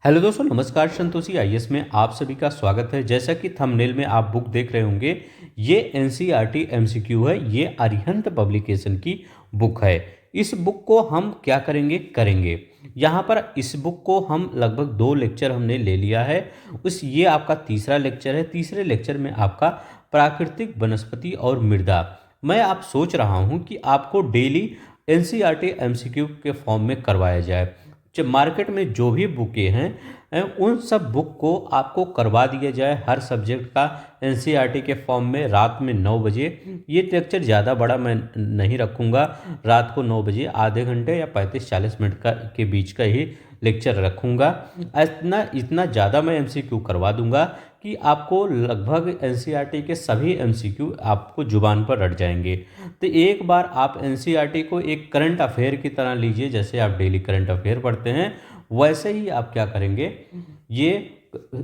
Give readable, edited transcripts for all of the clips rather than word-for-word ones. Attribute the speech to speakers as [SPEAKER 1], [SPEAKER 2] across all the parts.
[SPEAKER 1] Hello दोस्तों, नमस्कार। Santoshi IAS में आप सभी का स्वागत है। जैसा कि थंबनेल में आप बुक देख रहे होंगे, ये एनसीईआरटी एमसीक्यू है। ये अरिहंत पब्लिकेशन की बुक है। इस बुक को हम क्या करेंगे यहाँ पर इस बुक को हम लगभग 2 लेक्चर हमने ले लिया है। ये आपका तीसरा लेक्चर है। तीसरे लेक्चर में आपका प्राकृतिक वनस्पति और मृदा। मैं आप सोच रहा हूँ कि आपको डेली एनसीईआरटी एमसीक्यू के फॉर्म में करवाया जाए। जो मार्केट में जो भी बुकें हैं उन सब बुक को आपको करवा दिया जाए, हर सब्जेक्ट का एनसीईआरटी के फॉर्म में रात में 9 बजे। ये लेक्चर ज़्यादा बड़ा मैं नहीं रखूँगा। रात को 9 बजे आधे घंटे या 35-40 मिनट का के बीच का ही लेक्चर रखूँगा। इतना इतना ज़्यादा मैं एमसीक्यू करवा दूँगा कि आपको लगभग एनसीईआरटी के सभी एमसीक्यू आपको जुबान पर रट जाएंगे। तो एक बार आप एनसीईआरटी को एक करंट अफेयर की तरह लीजिए। जैसे आप डेली करंट अफेयर पढ़ते हैं, वैसे ही आप क्या करेंगे, ये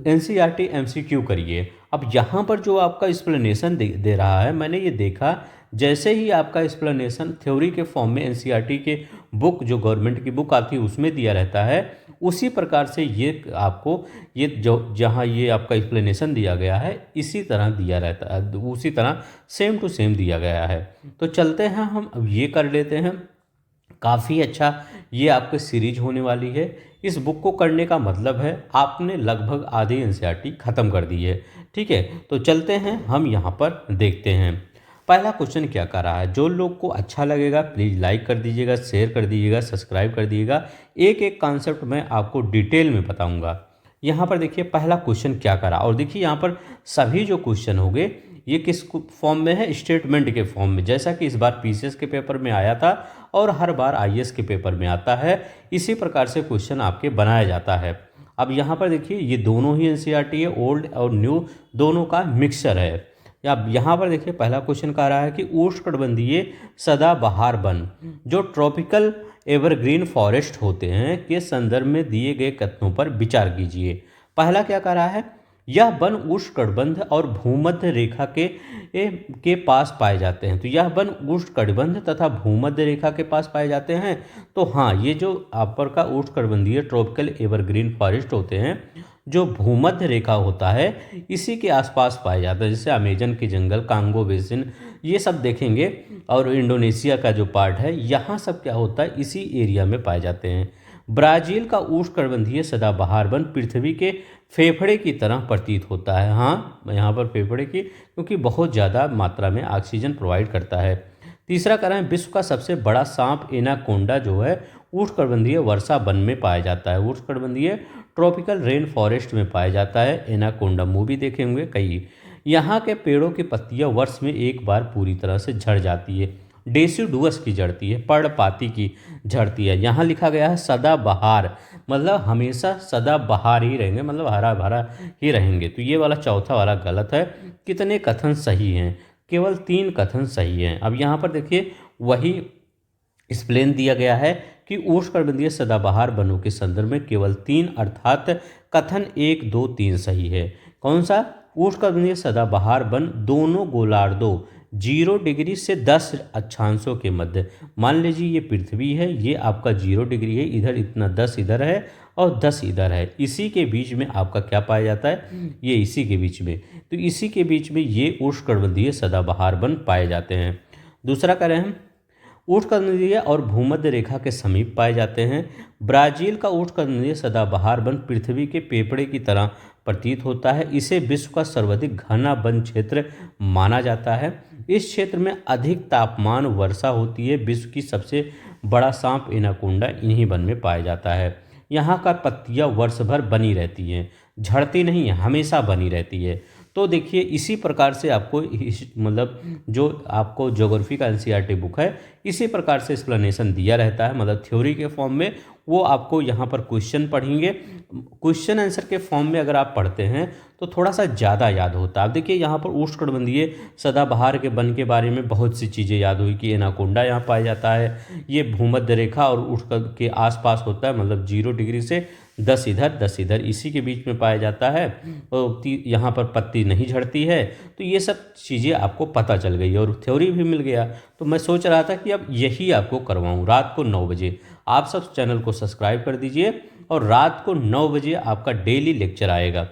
[SPEAKER 1] एनसीईआरटी एमसीक्यू करिए। अब यहाँ पर जो आपका एक्सप्लेनेशन दे रहा है, मैंने ये देखा, जैसे ही आपका एक्सप्लेनेशन थ्योरी के फॉर्म में एनसीईआरटी के बुक जो गवर्नमेंट की बुक आती है उसमें दिया रहता है, उसी प्रकार से ये आपको ये जो जहाँ ये आपका एक्सप्लेनेशन दिया गया है इसी तरह दिया रहता है, उसी तरह सेम टू सेम दिया गया है। तो चलते हैं, हम अब ये कर लेते हैं। काफ़ी अच्छा ये आपकी सीरीज होने वाली है। इस बुक को करने का मतलब है आपने लगभग आधी एनसीईआरटी ख़त्म कर दी है। ठीक है, तो चलते हैं, हम यहाँ पर देखते हैं। पहला क्वेश्चन क्या कर रहा है। जो लोग को अच्छा लगेगा प्लीज़ लाइक कर दीजिएगा, शेयर कर दीजिएगा, सब्सक्राइब कर दीजिएगा। एक एक कॉन्सेप्ट मैं आपको डिटेल में बताऊंगा। यहाँ पर देखिए पहला क्वेश्चन क्या करा, और देखिए यहाँ पर सभी जो क्वेश्चन होंगे ये किस फॉर्म में है, स्टेटमेंट के फॉर्म में। जैसा कि इस बार पीसीएस के पेपर में आया था और हर बार आईएएस के पेपर में आता है, इसी प्रकार से क्वेश्चन आपके बनाया जाता है। अब यहाँ पर देखिए ये दोनों ही एनसीईआरटी है, ओल्ड और न्यू दोनों का मिक्सचर है। अब यहाँ पर देखिए पहला क्वेश्चन कह रहा है कि उष्णकटिबंधीय सदाबहार वन जो ट्रॉपिकल एवरग्रीन फॉरेस्ट होते हैं के संदर्भ में दिए गए कथनों पर विचार कीजिए। पहला क्या कह रहा है, यह वन उष्णकटिबंध और भूमध्य रेखा के पास पाए जाते हैं। तो यह वन उष्णकटिबंध तथा भूमध्य रेखा के पास पाए जाते हैं। तो हाँ, ये जो अपर का उष्णकटिबंधीय ट्रॉपिकल एवरग्रीन फॉरेस्ट होते हैं जो भूमध्य रेखा होता है इसी के आसपास पाए जाते हैं। जैसे अमेजन के जंगल, कांगो बेसिन, ये सब देखेंगे। और इंडोनेशिया का जो पार्ट है, यहाँ सब क्या होता है, इसी एरिया में पाए जाते हैं। ब्राज़ील का उष्णकटिबंधीय सदाबहार वन पृथ्वी के फेफड़े की तरह प्रतीत होता है। हाँ, यहाँ पर फेफड़े की, क्योंकि बहुत ज़्यादा मात्रा में ऑक्सीजन प्रोवाइड करता है। तीसरा कह रहे हैं, विश्व का सबसे बड़ा सांप एनाकोंडा जो है उष्णकटिबंधीय वर्षा वन में पाया जाता है। उष्णकटिबंधीय ट्रॉपिकल रेन फॉरेस्ट में पाया जाता है। एनाकोंडा मूवी देखे होंगे कई। यहाँ के पेड़ों की पत्तियाँ वर्ष में एक बार पूरी तरह से झड़ जाती है। डेसिडुअस की झड़ती है, पर्णपाती की झड़ती है। यहाँ लिखा गया है सदाबहार, मतलब हमेशा सदाबहार ही रहेंगे, मतलब हरा भरा ही रहेंगे। तो ये वाला चौथा वाला गलत है। कितने कथन सही हैं, केवल 3 कथन सही हैं। अब यहाँ पर देखिए वही एक्सप्लेन दिया गया है कि उष्णकटिबंधीय सदाबहार वनों के संदर्भ में केवल 3 अर्थात कथन 1, 2, 3 सही है। कौन सा, उष्णकटिबंधीय सदाबहार वन दोनों गोलार्धों 0 डिग्री से 10 अक्षांशों के मध्य। मान लीजिए ये पृथ्वी है, ये आपका 0 डिग्री है, इधर इतना 10 इधर है और 10 इधर है। इसी के बीच में आपका क्या पाया जाता है, ये इसी के बीच में। तो इसी के बीच में ये उष्णकटिबंधीय सदाबहार वन पाए जाते हैं। दूसरा कह रहे हैं, उष्णकटिबंधीय और भूमध्य रेखा के समीप पाए जाते हैं। ब्राज़ील का उष्णकटिबंधीय सदाबहार वन पृथ्वी के फेफड़े की तरह प्रतीत होता है। इसे विश्व का सर्वाधिक घना वन क्षेत्र माना जाता है। इस क्षेत्र में अधिक तापमान वर्षा होती है। विश्व की सबसे बड़ा सांप एनाकोंडा इन्हीं वन में पाया जाता है। यहाँ का पत्तियाँ वर्ष भर बनी रहती हैं, झड़ती नहीं है, हमेशा बनी रहती है। तो देखिए इसी प्रकार से आपको मतलब जो आपको ज्योग्राफी का एनसीईआरटी बुक है इसी प्रकार से एक्सप्लेनेशन दिया रहता है, मतलब थ्योरी के फॉर्म में। वो आपको यहाँ पर क्वेश्चन पढ़ेंगे, क्वेश्चन आंसर के फॉर्म में अगर आप पढ़ते हैं तो थोड़ा सा ज़्यादा याद होता है। अब देखिए यहाँ पर उष्णकटिबंधीय सदाबहार के वन के बारे में बहुत सी चीज़ें याद हुई कि एनाकोंडा यहाँ पाया जाता है, ये भूमध्य रेखा और उष्ण के आसपास होता है, मतलब 0 डिग्री से 10 इधर 10 इधर, इसी के बीच में पाया जाता है। और यहाँ पर पत्ती नहीं झड़ती है। तो ये सब चीज़ें आपको पता चल गई और थ्योरी भी मिल गया। तो मैं सोच रहा था कि अब यही आपको करवाऊँ रात को 9 बजे। आप सब चैनल को सब्सक्राइब कर दीजिए और रात को 9 बजे आपका डेली लेक्चर आएगा।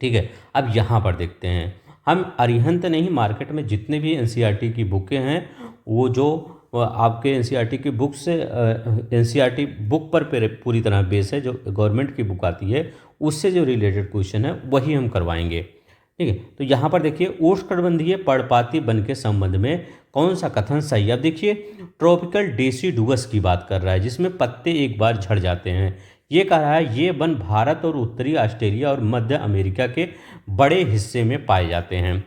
[SPEAKER 1] ठीक है, अब यहाँ पर देखते हैं, हम अरिहंत नहीं, मार्केट में जितने भी एनसीईआरटी की बुकें हैं वो जो आपके एनसीईआरटी की बुक से एनसीईआरटी बुक पर पूरी तरह बेस है, जो गवर्नमेंट की बुक आती है उससे जो रिलेटेड क्वेश्चन है वही हम करवाएंगे। ठीक है, तो यहाँ पर देखिए उष्णकटिबंधीय पर्णपाती वन के संबंध में कौन सा कथन सही है। अब देखिए ट्रॉपिकल डेसिडुअस की बात कर रहा है जिसमें पत्ते एक बार झड़ जाते हैं। ये कह रहा है ये वन भारत और उत्तरी ऑस्ट्रेलिया और मध्य अमेरिका के बड़े हिस्से में पाए जाते हैं।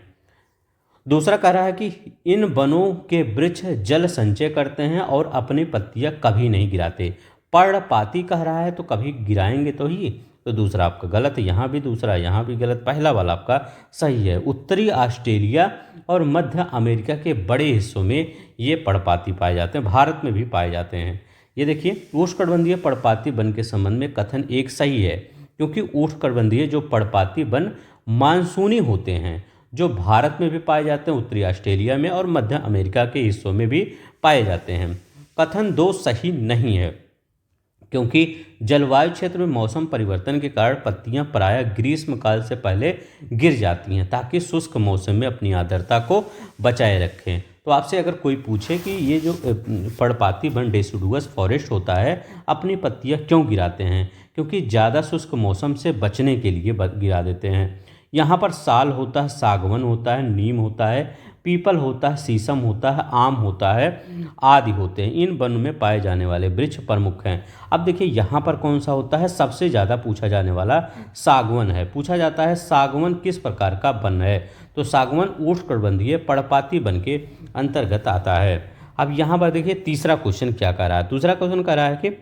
[SPEAKER 1] दूसरा कह रहा है कि इन वनों के वृक्ष जल संचय करते हैं और अपनी पत्तियां कभी नहीं गिराते। पर्णपाती कह रहा है तो कभी गिराएंगे तो ही, तो दूसरा आपका गलत है, यहाँ भी दूसरा, यहाँ भी गलत, पहला वाला आपका सही है। उत्तरी ऑस्ट्रेलिया और मध्य अमेरिका के बड़े हिस्सों में ये पर्णपाती पाए जाते हैं, भारत में भी पाए जाते हैं। ये देखिए उष्णकटिबंधीय पर्णपाती वन के संबंध में कथन एक सही है, क्योंकि उष्णकटिबंधीय जो पर्णपाती वन मानसूनी होते हैं जो भारत में भी पाए जाते हैं, उत्तरी ऑस्ट्रेलिया में और मध्य अमेरिका के हिस्सों में भी पाए जाते हैं। कथन 2 सही नहीं है, क्योंकि जलवायु क्षेत्र में मौसम परिवर्तन के कारण पत्तियां प्रायः ग्रीष्मकाल से पहले गिर जाती हैं ताकि शुष्क मौसम में अपनी आर्द्रता को बचाए रखें। तो आपसे अगर कोई पूछे कि ये जो पर्णपाती वन डेसिडुअस फॉरेस्ट होता है अपनी पत्तियां क्यों गिराते हैं, क्योंकि ज़्यादा शुष्क मौसम से बचने के लिए गिरा देते हैं। यहाँ पर साल होता है, सागवन होता है, नीम होता है, पीपल होता है, शीशम होता है, आम होता है आदि होते हैं। इन वन में पाए जाने वाले वृक्ष प्रमुख हैं। अब देखिए यहाँ पर कौन सा होता है, सबसे ज़्यादा पूछा जाने वाला सागवन है। पूछा जाता है सागवन किस प्रकार का वन है, तो सागवन उष्णकटिबंधीय पर्णपाती वन के अंतर्गत आता है। अब यहाँ पर देखिए तीसरा क्वेश्चन क्या कर रहा है। दूसरा क्वेश्चन कर रहा है कि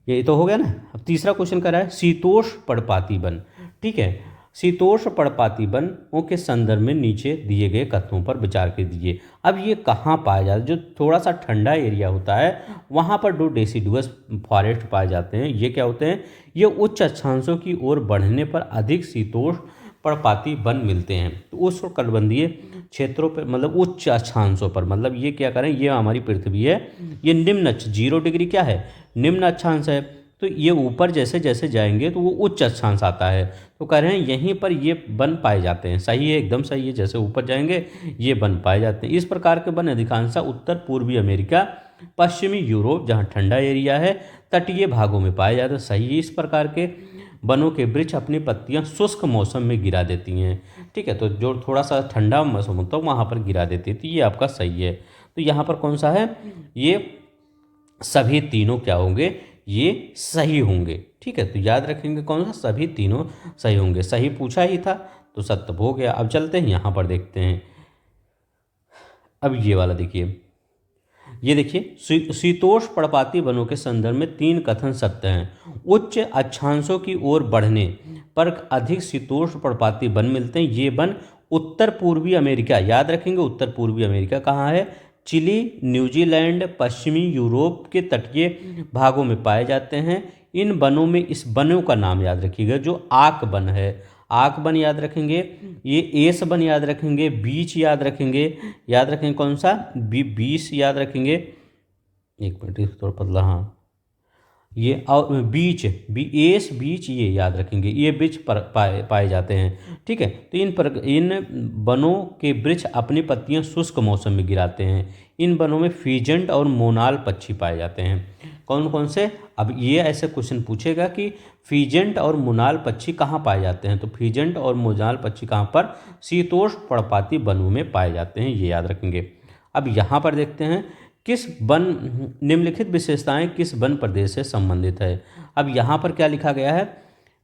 [SPEAKER 1] ये तो हो गया ना, अब तीसरा क्वेश्चन कर रहा है शीतोष्ण पर्णपाती वन। ठीक है, शीतोष्ण पर्णपाती वनों के संदर्भ में नीचे दिए गए कथनों पर विचार कर दीजिए। अब ये कहाँ पाया जाता है, जो थोड़ा सा ठंडा एरिया होता है वहाँ पर 2 डेसिडुअस फॉरेस्ट पाए जाते हैं। ये क्या होते हैं, ये उच्च अक्षांशों की ओर बढ़ने पर अधिक शीतोष्ण पर्णपाती वन मिलते हैं। तो उष्णकटिबंधीय क्षेत्रों पर मतलब उच्च अक्षांशों पर, मतलब ये क्या करें, ये हमारी पृथ्वी है, ये निम्न 0 डिग्री क्या है, निम्न अक्षांश है, तो ये ऊपर जैसे जैसे जाएंगे तो वो उच्च अक्षांश आता है। तो कह रहे हैं यहीं पर ये वन पाए जाते हैं। सही है, एकदम सही है, जैसे ऊपर जाएंगे ये वन पाए जाते हैं। इस प्रकार के वन अधिकांशतः उत्तर पूर्वी अमेरिका, पश्चिमी यूरोप जहाँ ठंडा एरिया है, तटीय भागों में पाए जाते हैं। सही है, इस प्रकार के वनों के वृक्ष अपनी पत्तियां शुष्क मौसम में गिरा देती हैं। ठीक है, तो जो थोड़ा सा ठंडा मौसम होता है वहाँ पर गिरा देती है, तो ये आपका सही है। तो यहाँ पर कौन सा है, ये सभी तीनों क्या होंगे, ये सही होंगे। ठीक है, तो याद रखेंगे कौन सा, सभी तीनों सही होंगे। सही पूछा ही था तो सत्य हो गया। अब चलते हैं यहाँ पर देखते हैं। अब ये वाला देखिए, ये देखिए शीतोष्ण पर्णपाती वनों के संदर्भ में 3 कथन सत्य हैं। उच्च अक्षांशों की ओर बढ़ने पर अधिक शीतोष्ण पर्णपाती वन मिलते हैं। ये वन उत्तर पूर्वी अमेरिका, याद रखेंगे उत्तर पूर्वी अमेरिका कहाँ है, चिली, न्यूजीलैंड, पश्चिमी यूरोप के तटीय भागों में पाए जाते हैं। इन वनों में, इस वनों का नाम याद रखिएगा, जो आक वन है, आक वन याद रखेंगे, ये एस वन याद रखेंगे, बीच याद रखेंगे कौन सा, बीस याद रखेंगे, एक मिनट थोड़ा पतला, हाँ ये, और बीच एस बीच ये याद रखेंगे, ये वृक्ष पाए जाते हैं। ठीक है, तो इन वनों के वृक्ष अपनी पत्तियां शुष्क मौसम में गिराते हैं। इन वनों में फीजेंट और मोनाल पक्षी पाए जाते हैं। कौन कौन से, अब ये ऐसे क्वेश्चन पूछेगा कि फीजेंट और मोनाल पक्षी कहाँ पाए जाते हैं, तो फीजेंट और मोनाल पक्षी कहाँ पर, शीतोष्ण पर्णपाती वनों में पाए जाते हैं, ये याद रखेंगे। अब यहाँ पर देखते हैं किस वन, निम्नलिखित विशेषताएं किस वन प्रदेश से संबंधित है। अब यहाँ पर क्या लिखा गया है,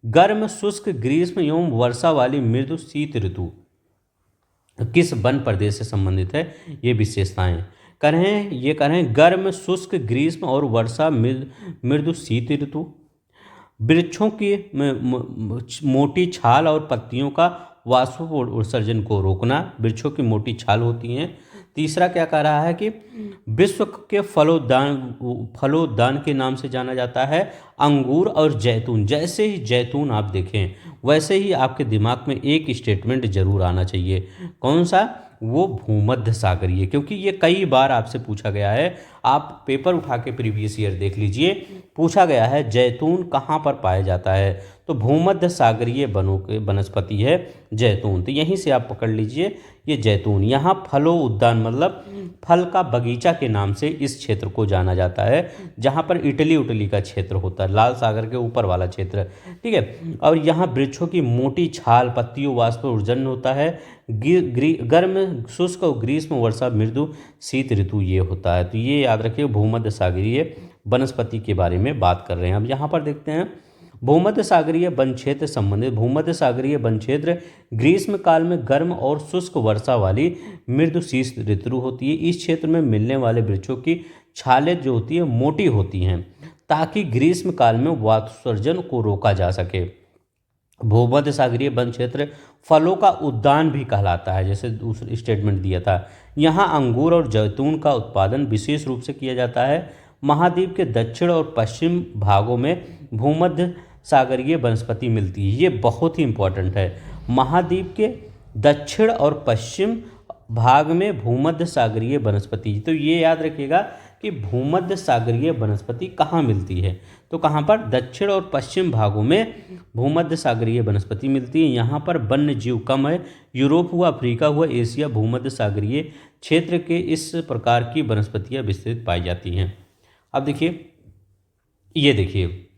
[SPEAKER 1] गर्म शुष्क ग्रीष्म एवं वर्षा वाली मृदु शीत ऋतु किस वन प्रदेश से संबंधित है, ये विशेषताएं कह रहे हैं। ये कह रहे हैं गर्म शुष्क ग्रीष्म और वर्षा मृदु शीत ऋतु, वृक्षों की मोटी छाल और पत्तियों का वाष्प उत्सर्जन को रोकना, वृक्षों की मोटी छाल होती हैं। तीसरा क्या कह रहा है कि विश्व के फलोद्यान के नाम से जाना जाता है अंगूर और जैतून। जैसे ही जैतून आप देखें वैसे ही आपके दिमाग में एक स्टेटमेंट जरूर आना चाहिए। कौन सा? वो भूमध्य सागरीय, क्योंकि ये कई बार आपसे पूछा गया है। आप पेपर उठा के प्रीवियस ईयर देख लीजिए, पूछा गया है जैतून कहाँ पर पाया जाता है, तो भूमध्य सागरीय वनों के वनस्पति है जैतून। तो यहीं से आप पकड़ लीजिए ये जैतून। यहाँ फलो उद्यान मतलब फल का बगीचा के नाम से इस क्षेत्र को जाना जाता है, जहाँ पर इटली का क्षेत्र होता है, लाल सागर के ऊपर वाला क्षेत्र, ठीक है। और यहाँ वृक्षों की मोटी छाल, पत्तियों वाष्प ऊर्जन होता है। गर्म शुष्क और ग्रीष्म वर्षा मृदु शीत ऋतु ये होता है। तो ये याद रखिए भूमध्य सागरीय वनस्पति के बारे में बात कर रहे हैं। अब यहाँ पर देखते हैं भूमध्य सागरीय वन क्षेत्र संबंधित। भूमध्य सागरीय वन क्षेत्र ग्रीष्म काल में गर्म और शुष्क वर्षा वाली मृदु शीत ऋतु होती है। इस क्षेत्र में मिलने वाले वृक्षों की छालें जो होती है मोटी होती हैं, ताकि ग्रीष्म काल में वायुत्सर्जन को रोका जा सके। भूमध्य सागरीय वन क्षेत्र फलों का उद्यान भी कहलाता है, जैसे दूसरा स्टेटमेंट दिया था। यहाँ अंगूर और जैतून का उत्पादन विशेष रूप से किया जाता है। महाद्वीप के दक्षिण और पश्चिम भागों में भूमध्य सागरीय वनस्पति मिलती है। ये बहुत ही इंपॉर्टेंट है। महाद्वीप के दक्षिण और पश्चिम भाग में भूमध्य सागरीय वनस्पति, तो ये याद रखिएगा कि भूमध्य सागरीय वनस्पति कहाँ मिलती है, तो कहाँ पर? दक्षिण और पश्चिम भागों में भूमध्य सागरीय वनस्पति मिलती है। यहाँ पर वन्य जीव कम है। यूरोप हुआ, अफ्रीका हुआ, एशिया भूमध्य सागरीय क्षेत्र के इस प्रकार की वनस्पतियाँ विस्तृत पाई जाती हैं। अब देखिए, ये देखिए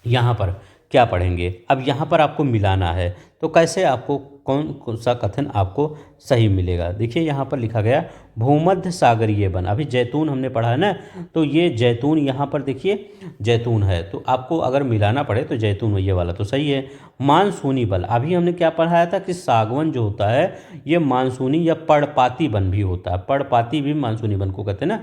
[SPEAKER 1] यहाँ पर क्या पढ़ेंगे। अब यहाँ पर आपको मिलाना है, तो कैसे आपको कौन सा कथन आपको सही मिलेगा। देखिए यहाँ पर लिखा गया भूमध्य सागरीय वन। अभी जैतून हमने पढ़ा है ना, तो ये जैतून यहाँ पर देखिए जैतून है, तो आपको अगर मिलाना पड़े तो जैतून ये वाला तो सही है। मानसूनी वन, अभी हमने क्या पढ़ाया था कि सागवन जो होता है ये मानसूनी या पर्णपाती वन भी होता है। पर्णपाती भी मानसूनी वन को कहते हैं ना,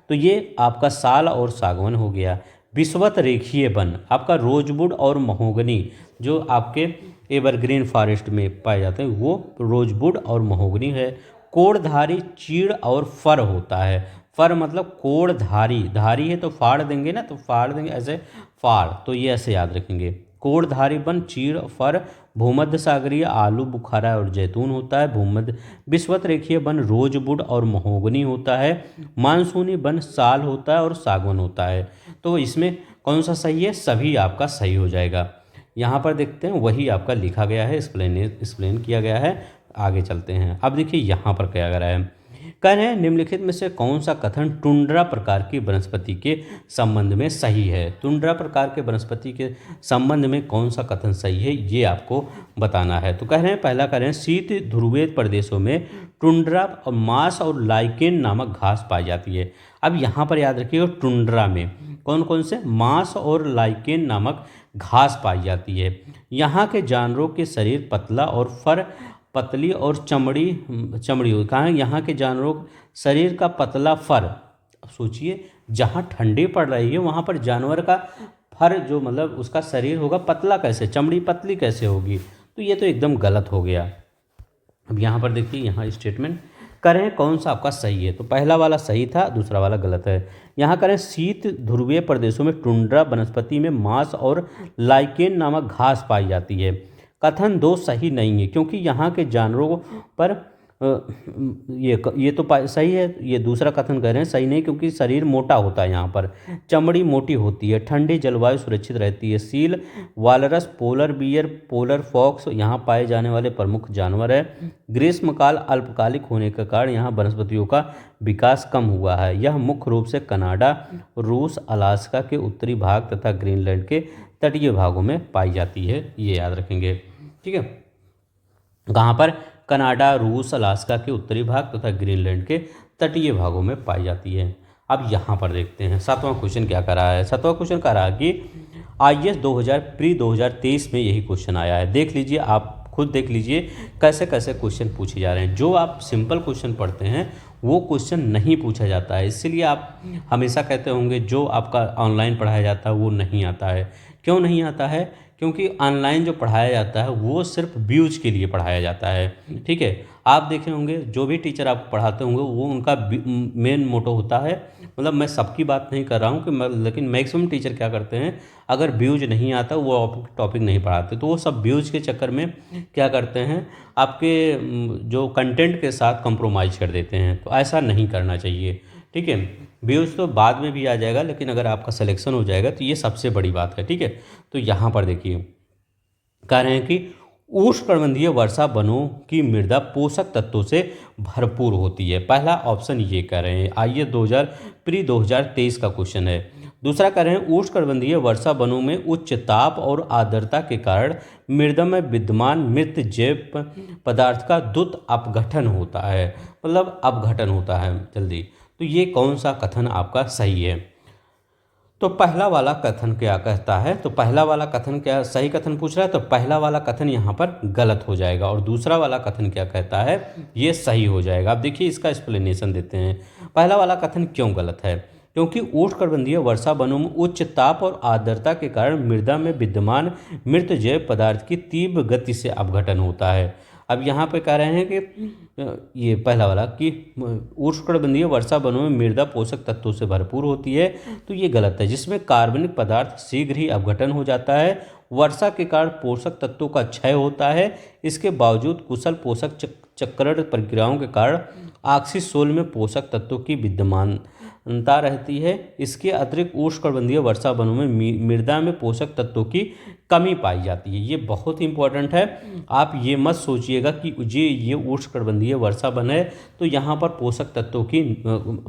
[SPEAKER 1] तो ये आपका साल और सागवन हो गया। विषुवत रेखीय वन आपका रोजवुड और महोगनी, जो आपके एवरग्रीन फॉरेस्ट में पाए जाते हैं वो रोजवुड और महोगनी है। कोड़धारी चीड़ और फर होता है। फर मतलब कोड़धारी, धारी है तो फाड़ देंगे ना, तो फाड़ देंगे ऐसे फाड़, तो ये ऐसे याद रखेंगे। कोड़धारी वन, चीड़, फर। भूमध्य सागरीय आलू बुखारा और जैतून होता है। भूमध्य विषुवत रेखीय वन रोजवुड और महोगनी होता है। मानसूनी वन साल होता है और सागवन होता है। तो इसमें कौन सा सही है? सभी आपका सही हो जाएगा। यहाँ पर देखते हैं वही आपका लिखा गया है, एक्सप्लेन किया गया है। आगे चलते हैं। अब देखिए यहाँ पर क्या कह रहा है, कह रहे हैं निम्नलिखित में से कौन सा कथन टुंड्रा प्रकार की वनस्पति के संबंध में सही है। टुंड्रा प्रकार के वनस्पति के संबंध में कौन सा कथन सही है ये आपको बताना है। तो कह रहे हैं, पहला कह रहे हैं शीत ध्रुवीय प्रदेशों में टुंड्रा और मास और लाइकेन नामक घास पाई जाती है। अब यहाँ पर याद रखिएगा टुंड्रा में कौन कौन से मास और लाइकेन नामक घास पाई जाती है। यहाँ के जानवरों के शरीर पतला और फर पतली और चमड़ी हो। कहाँ? यहाँ के जानवरों शरीर का पतला फर। अब सोचिए जहाँ ठंडी पड़ रही है वहाँ पर जानवर का फर जो मतलब उसका शरीर होगा पतला कैसे, चमड़ी पतली कैसे होगी, तो ये तो एकदम गलत हो गया। अब यहाँ पर देखिए, यहाँ स्टेटमेंट करें कौन सा आपका सही है, तो पहला वाला सही था, दूसरा वाला गलत है। यहाँ करें शीत ध्रुवीय प्रदेशों में टुंड्रा वनस्पति में मांस और लाइकेन नामक घास पाई जाती है। कथन दो सही नहीं है, क्योंकि यहाँ के जानवरों पर ये तो सही है। ये दूसरा कथन कह रहे हैं सही नहीं, क्योंकि शरीर मोटा होता है, यहाँ पर चमड़ी मोटी होती है, ठंडी जलवायु सुरक्षित रहती है। Seal, walrus, polar bear, polar fox यहाँ पाए जाने वाले प्रमुख जानवर है। ग्रीष्मकाल अल्पकालिक होने के कारण यहाँ वनस्पतियों का विकास कम हुआ है। यह मुख्य रूप से कनाडा, रूस, अलास्का के उत्तरी भाग तथा ग्रीनलैंड के तटीय भागों में पाई जाती है। ये याद रखेंगे, ठीक है। कहाँ पर? कनाडा, रूस, अलास्का के उत्तरी भाग तथा ग्रीनलैंड के तटीय भागों में पाई जाती है। अब यहाँ पर देखते हैं सातवां क्वेश्चन क्या कर रहा है। सातवां क्वेश्चन कह रहा है कि आईएएस 2023 में यही क्वेश्चन आया है। देख लीजिए, आप खुद देख लीजिए कैसे कैसे क्वेश्चन पूछे जा रहे हैं। जो आप सिंपल क्वेश्चन पढ़ते हैं वो क्वेश्चन नहीं पूछा जाता है, इसलिए आप हमेशा कहते होंगे जो आपका ऑनलाइन पढ़ाया जाता है वो नहीं आता है। क्यों नहीं आता है? क्योंकि ऑनलाइन जो पढ़ाया जाता है वो सिर्फ व्यूज के लिए पढ़ाया जाता है। ठीक है, आप देखे होंगे जो भी टीचर आपको पढ़ाते होंगे वो उनका मेन मोटो होता है, मतलब मैं सबकी बात नहीं कर रहा हूँ कि लेकिन मैक्सिमम टीचर क्या करते हैं, अगर व्यूज नहीं आता वो टॉपिक नहीं पढ़ाते, तो वो सब व्यूज के चक्कर में क्या करते हैं, आपके जो कंटेंट के साथ कंप्रोमाइज़ कर देते हैं। तो ऐसा नहीं करना चाहिए। ठीक है, व्यूज़ तो बाद में भी आ जाएगा, लेकिन अगर आपका सिलेक्शन हो जाएगा तो ये सबसे बड़ी बात है। ठीक है, तो यहाँ पर देखिए कह रहे हैं कि उष्णकटिबंधीय वर्षा वनों की मृदा पोषक तत्वों से भरपूर होती है। पहला ऑप्शन ये कह रहे हैं। आइए 2023 का क्वेश्चन है। दूसरा कह रहे हैं उष्णकटिबंधीय वर्षा वनों में उच्च ताप और आर्द्रता के कारण मृदा में विद्यमान मृत जैव पदार्थ का द्रुत अपघटन होता है, मतलब अपघटन होता है जल्दी। तो ये कौन सा कथन आपका सही है? तो पहला वाला कथन क्या कहता है? तो पहला वाला कथन क्या सही कथन पूछ रहा है, तो पहला वाला कथन यहाँ पर गलत हो जाएगा और दूसरा वाला कथन क्या कहता है, ये सही हो जाएगा। अब देखिए इसका एक्सप्लेनेशन देते हैं। पहला वाला कथन क्यों गलत है? क्योंकि उष्णकटिबंधीय वर्षा वनों में उच्च ताप और आर्द्रता के कारण मृदा में विद्यमान मृत जैव पदार्थ की तीव्र गति से अपघटन होता है। अब यहाँ पे कह रहे हैं कि ये पहला वाला कि उष्णकटिबंधीय वर्षा वनों में मृदा पोषक तत्वों से भरपूर होती है, तो ये गलत है, जिसमें कार्बनिक पदार्थ शीघ्र ही अपघटन हो जाता है। वर्षा के कारण पोषक तत्वों का क्षय होता है। इसके बावजूद कुशल पोषक चक्रण प्रक्रियाओं के कारण ऑक्सीजोल में पोषक तत्वों की विद्यमानता रहती है। इसके अतिरिक्त उष्णकटिबंधीय वर्षा वनों में मृदा में पोषक तत्वों की कमी पाई जाती है। ये बहुत इंपॉर्टेंट है। आप ये मत सोचिएगा कि ये उष्णकटिबंधीय वर्षा वन है तो यहाँ पर पोषक तत्वों की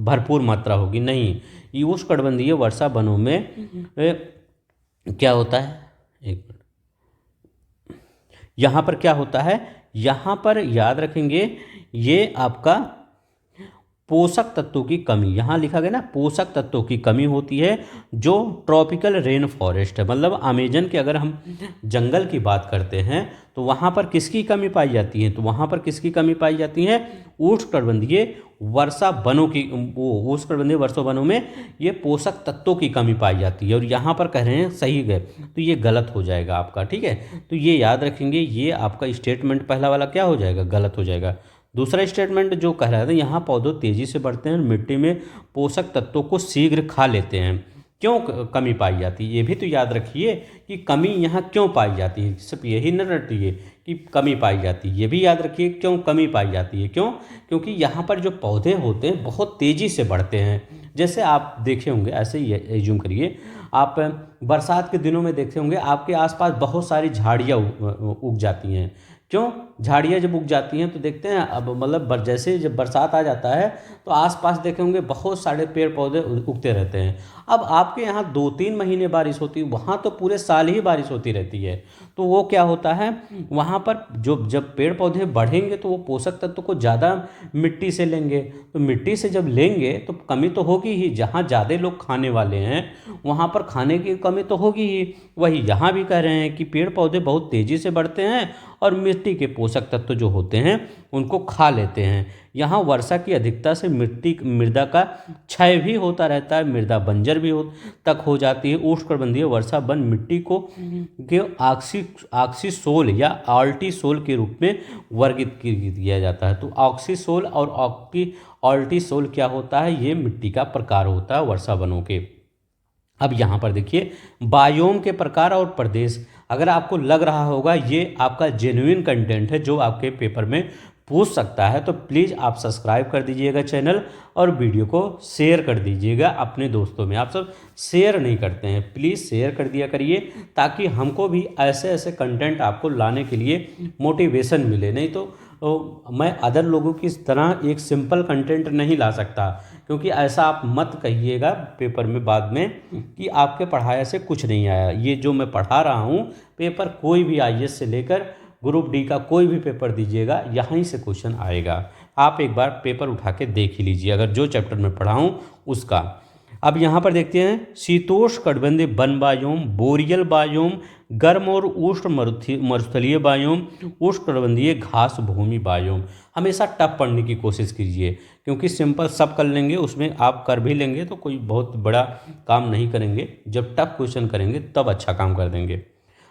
[SPEAKER 1] भरपूर मात्रा होगी, नहीं। ये उष्णकटिबंधीय वर्षा वनों में क्या होता है, एक मिनट, यहाँ पर क्या होता है, यहाँ पर याद रखेंगे ये आपका पोषक तत्वों की कमी, यहाँ लिखा गया ना, पोषक तत्वों की कमी होती है जो ट्रॉपिकल रेन फॉरेस्ट है, मतलब अमेजन के अगर हम जंगल की बात करते हैं तो वहाँ पर किसकी कमी पाई जाती है, तो वहाँ पर किसकी कमी पाई जाती है, उष्णकटिबंधीय वर्षा वनों की, वो उष्णकटिबंधीय वर्षा वनों में ये पोषक तत्वों की कमी पाई जाती है। और यहाँ पर कह रहे हैं सही गए, तो ये गलत हो जाएगा आपका। ठीक है, तो ये याद रखेंगे, ये आपका स्टेटमेंट पहला वाला क्या हो जाएगा, गलत हो जाएगा। दूसरा स्टेटमेंट जो कह रहा था, यहाँ पौधे तेजी से बढ़ते हैं, मिट्टी में पोषक तत्वों को शीघ्र खा लेते हैं, क्यों कमी पाई जाती है, ये भी तो याद रखिए कि कमी यहाँ क्यों पाई जाती है, सिर्फ यही न रटिए कि कमी पाई जाती है, ये भी याद रखिए क्यों कमी पाई जाती है। क्यों? क्योंकि यहाँ पर जो पौधे होते हैं बहुत तेज़ी से बढ़ते हैं। जैसे आप देखे होंगे, ऐसे ही एज्यूम करिए, आप बरसात के दिनों में देखते होंगे आपके आसपास बहुत सारी झाड़ियाँ उग जाती हैं। क्यों? झाड़ियाँ जब उग जाती हैं तो देखते हैं, अब मतलब जैसे जब बरसात आ जाता है तो आसपास देखे होंगे बहुत सारे पेड़ पौधे उगते रहते हैं। अब आपके यहाँ 2-3 महीने बारिश होती है, वहाँ तो पूरे साल ही बारिश होती रहती है। तो वो क्या होता है, वहाँ पर जब पेड़ पौधे बढ़ेंगे तो वो पोषक तत्व को ज़्यादा मिट्टी से लेंगे, तो मिट्टी से जब लेंगे तो कमी तो होगी ही। जहाँ ज़्यादा लोग खाने वाले हैं वहाँ पर खाने की कमी तो होगी ही। वही यहाँ भी कह रहे हैं कि पेड़ पौधे बहुत तेज़ी से बढ़ते हैं और मिट्टी के पोषक तत्व जो होते हैं उनको खा लेते हैं। यहाँ वर्षा की अधिकता से मृदा का क्षय भी होता रहता है, मृदा बंजर भी तक हो जाती है। उष्णकटिबंधीय वर्षा वन मिट्टी को के ऑक्सीसोल या आल्टीसोल के रूप में वर्गीकृत किया जाता है। तो ऑक्सीसोल और आल्टीसोल क्या होता है, ये मिट्टी का प्रकार होता है वर्षा वनों के। अब यहाँ पर देखिए बायोम के प्रकार और प्रदेश, अगर आपको लग रहा होगा ये आपका जेन्युइन कंटेंट है जो आपके पेपर में पूछ सकता है, तो प्लीज़ आप सब्सक्राइब कर दीजिएगा चैनल और वीडियो को शेयर कर दीजिएगा अपने दोस्तों में। आप सब शेयर नहीं करते हैं, प्लीज़ शेयर कर दिया करिए ताकि हमको भी ऐसे ऐसे कंटेंट आपको लाने के लिए मोटिवेशन मिले। नहीं तो मैं अदर लोगों की तरह एक सिंपल कंटेंट नहीं ला सकता, क्योंकि ऐसा आप मत कहिएगा पेपर में बाद में कि आपके पढ़ाया से कुछ नहीं आया। ये जो मैं पढ़ा रहा हूँ पेपर, कोई भी आईएएस से लेकर ग्रुप डी का कोई भी पेपर दीजिएगा यहीं से क्वेश्चन आएगा। आप एक बार पेपर उठा के देख ही लीजिए अगर जो चैप्टर में पढ़ाऊँ उसका। अब यहाँ पर देखते हैं शीतोष्ण कटिबंधीय वन बायोम, बोरियल बायोम, गर्म और उष्ण मरुस्थलीय बायोम, उष्ण कटिबंधीय घास भूमि बायोम। हमेशा टफ पढ़ने की कोशिश कीजिए, क्योंकि सिंपल सब कर लेंगे उसमें आप कर भी लेंगे तो कोई बहुत बड़ा काम नहीं करेंगे, जब टफ क्वेश्चन करेंगे तब अच्छा काम कर देंगे।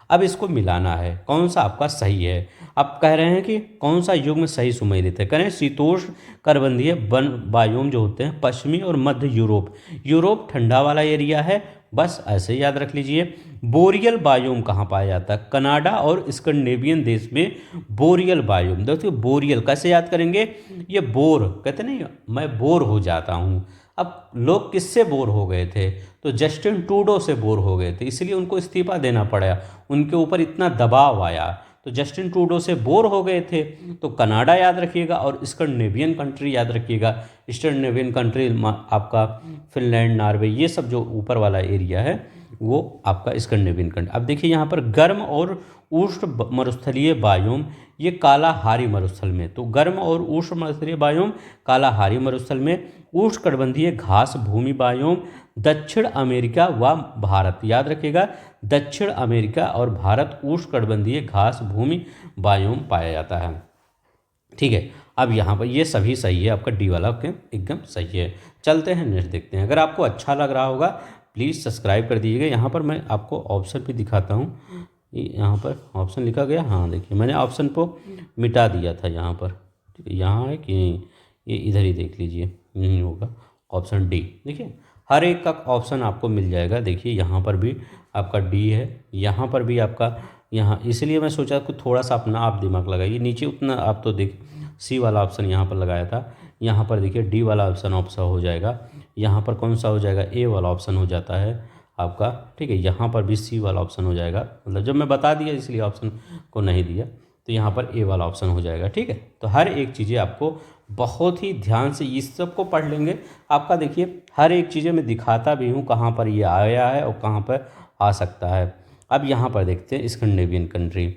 [SPEAKER 1] अब इसको मिलाना है, कौन सा आपका सही है। आप कह रहे हैं कि कौन सा युग में सही सुमेलित है, कह रहे हैं शीतोष्ण कटिबंधीय वन बायोम जो होते हैं पश्चिमी और मध्य यूरोप, यूरोप ठंडा वाला एरिया है, बस ऐसे याद रख लीजिए। बोरियल बायोम कहाँ पाया जाता है, कनाडा और स्कैंडिनेवियन देश में बोरियल बायोम। देखिए बोरियल कैसे याद करेंगे, ये बोर कहते नहीं, मैं बोर हो जाता हूँ। अब लोग किससे बोर हो गए थे, तो जस्टिन ट्रूडो से बोर हो गए थे, इसलिए उनको इस्तीफा देना पड़ा, उनके ऊपर इतना दबाव आया, तो जस्टिन ट्रूडो से बोर हो गए थे। तो कनाडा याद रखिएगा और स्कैंडिनेवियन कंट्री याद रखिएगा। स्कैंडिनेवियन कंट्री आपका फिनलैंड, नॉर्वे, ये सब जो ऊपर वाला एरिया है वो आपका स्कैंडिनेवियन कंट्री। अब देखिए यहाँ पर गर्म और उष्ण मरुस्थलीय बायोम, ये कालाहारी मरुस्थल में, तो गर्म और उष्ण मरुस्थलीय बायोम कालाहारी मरुस्थल में, उष्ण कटिबंधीय घास भूमि बायोम दक्षिण अमेरिका व भारत, याद रखिएगा दक्षिण अमेरिका और भारत उष्ण कटिबंधीय घास भूमि बायोम पाया जाता है। ठीक है, अब यहाँ पर ये सभी सही है, आपका डी वाला एकदम सही है। चलते हैं नेक्स्ट देखते हैं। अगर आपको अच्छा लग रहा होगा प्लीज़ सब्सक्राइब कर दीजिएगा। यहाँ पर मैं आपको ऑप्शन भी दिखाता हूँ, यहाँ पर ऑप्शन लिखा गया, हाँ देखिए मैंने ऑप्शन को मिटा दिया था यहाँ पर, ठीक है, यहाँ है कि नहीं, ये इधर ही देख लीजिए, यही होगा ऑप्शन डी। देखिए हर एक का ऑप्शन आपको मिल जाएगा, देखिए यहाँ पर भी आपका डी है, यहाँ पर भी आपका, यहाँ इसलिए मैं सोचा कि थोड़ा सा अपना आप दिमाग लगाइए, नीचे उतना आप तो देख सी वाला ऑप्शन यहाँ पर लगाया था, यहाँ पर देखिए डी वाला ऑप्शन हो जाएगा, यहाँ पर कौन सा हो जाएगा, ए वाला ऑप्शन हो जाता है आपका, ठीक है, यहाँ पर भी सी वाला ऑप्शन हो जाएगा, मतलब जब मैं बता दिया इसलिए ऑप्शन को नहीं दिया, तो यहाँ पर ए वाला ऑप्शन हो जाएगा। ठीक है, तो हर एक चीज़ें आपको बहुत ही ध्यान से इस सब को पढ़ लेंगे, आपका देखिए हर एक चीज़ें मैं दिखाता भी हूँ कहाँ पर ये आया है और कहाँ पर आ सकता है। अब यहाँ पर देखते हैं स्कैंडिनेवियन कंट्री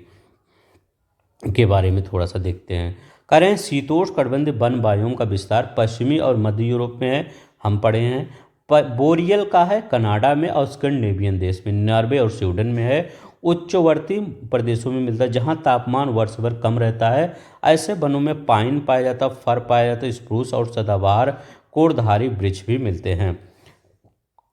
[SPEAKER 1] के बारे में थोड़ा सा देखते हैं। कह रहे हैं शीतोष्ण कटिबंधीय वन बायोम का विस्तार पश्चिमी और मध्य यूरोप में है, हम पढ़े हैं। बोरियल का है कनाडा में और स्कैंडिनेवियन देश में, नॉर्वे और स्वीडन में है। उच्चवर्ती प्रदेशों में मिलता है जहाँ तापमान वर्ष भर कम रहता है। ऐसे वनों में पाइन पाया जाता, फर पाया जाता, स्प्रूस और सदाबहार कोड़धारी वृक्ष भी मिलते हैं।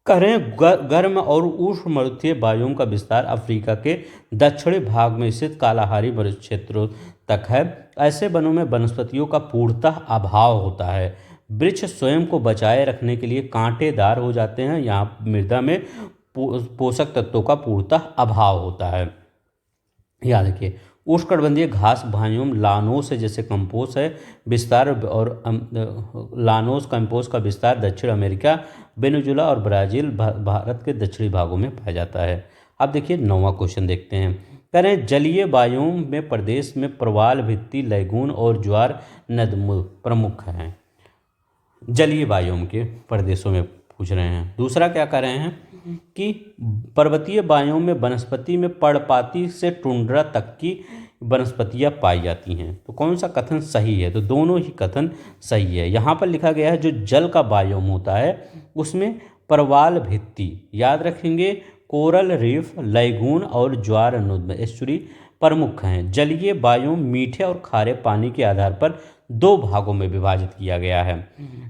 [SPEAKER 1] कह रहे हैं गर्म और उष्ण मरुस्थलीय बायोम का विस्तार अफ्रीका के दक्षिणी भाग में स्थित कालाहारी मरुस्थलीय क्षेत्रों तक है। ऐसे वनों में वनस्पतियों का पूर्णतः अभाव होता है। वृक्ष स्वयं को बचाए रखने के लिए कांटेदार हो जाते हैं। यहाँ मृदा में पोषक तत्वों का पूर्णतः अभाव होता है। याद रखिए उष्णकटिबंधीय घास बायोम लानोस है, जैसे कंपोस्ट है विस्तार, और लानोस कंपोस्ट का विस्तार दक्षिण अमेरिका, वेनेजुला और ब्राज़ील भारत के दक्षिणी भागों में पाया जाता है। अब देखिए 9वां क्वेश्चन देखते हैं। कह रहे हैं जलीय बायोम में प्रदेश में प्रवाल भित्ति लैगून और ज्वार नद प्रमुख हैं। जलीय बायोम के प्रदेशों में पूछ रहे हैं। दूसरा क्या कह रहे हैं कि पर्वतीय बायोम में वनस्पति में पर्णपाती से टुंड्रा तक की वनस्पतियां पाई जाती हैं। तो कौन सा कथन सही है, तो दोनों ही कथन सही है। यहाँ पर लिखा गया है जो जल का बायोम होता है उसमें प्रवाल भित्ति, याद रखेंगे, कोरल रीफ, लैगून और ज्वार अनुद एस्चुरी प्रमुख हैं। जलीय बायोम मीठे और खारे पानी के आधार पर 2 भागों में विभाजित किया गया है।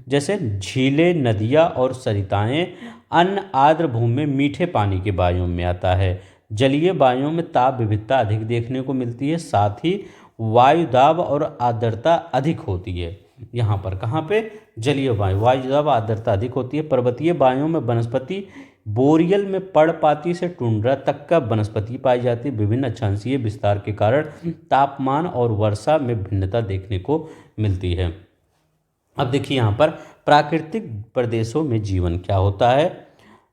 [SPEAKER 1] जैसे झीलें, नदियाँ और सरिताएं अन्य आर्द्र भूमि में मीठे पानी के बायोम में आता है। जलीय बायोम में ताप विविधता अधिक देखने को मिलती है, साथ ही वायु दाब और आर्द्रता अधिक होती है। यहाँ पर कहाँ पे, जलीय वायु दाब आर्द्रता अधिक होती है। पर्वतीय बायोम में वनस्पति बोरियल में पर्णपाती से टुंड्रा तक का वनस्पति पाई जाती है। विभिन्न अक्षांशीय विस्तार के कारण तापमान और वर्षा में भिन्नता देखने को मिलती है। अब देखिए यहाँ पर प्राकृतिक प्रदेशों में जीवन क्या होता है।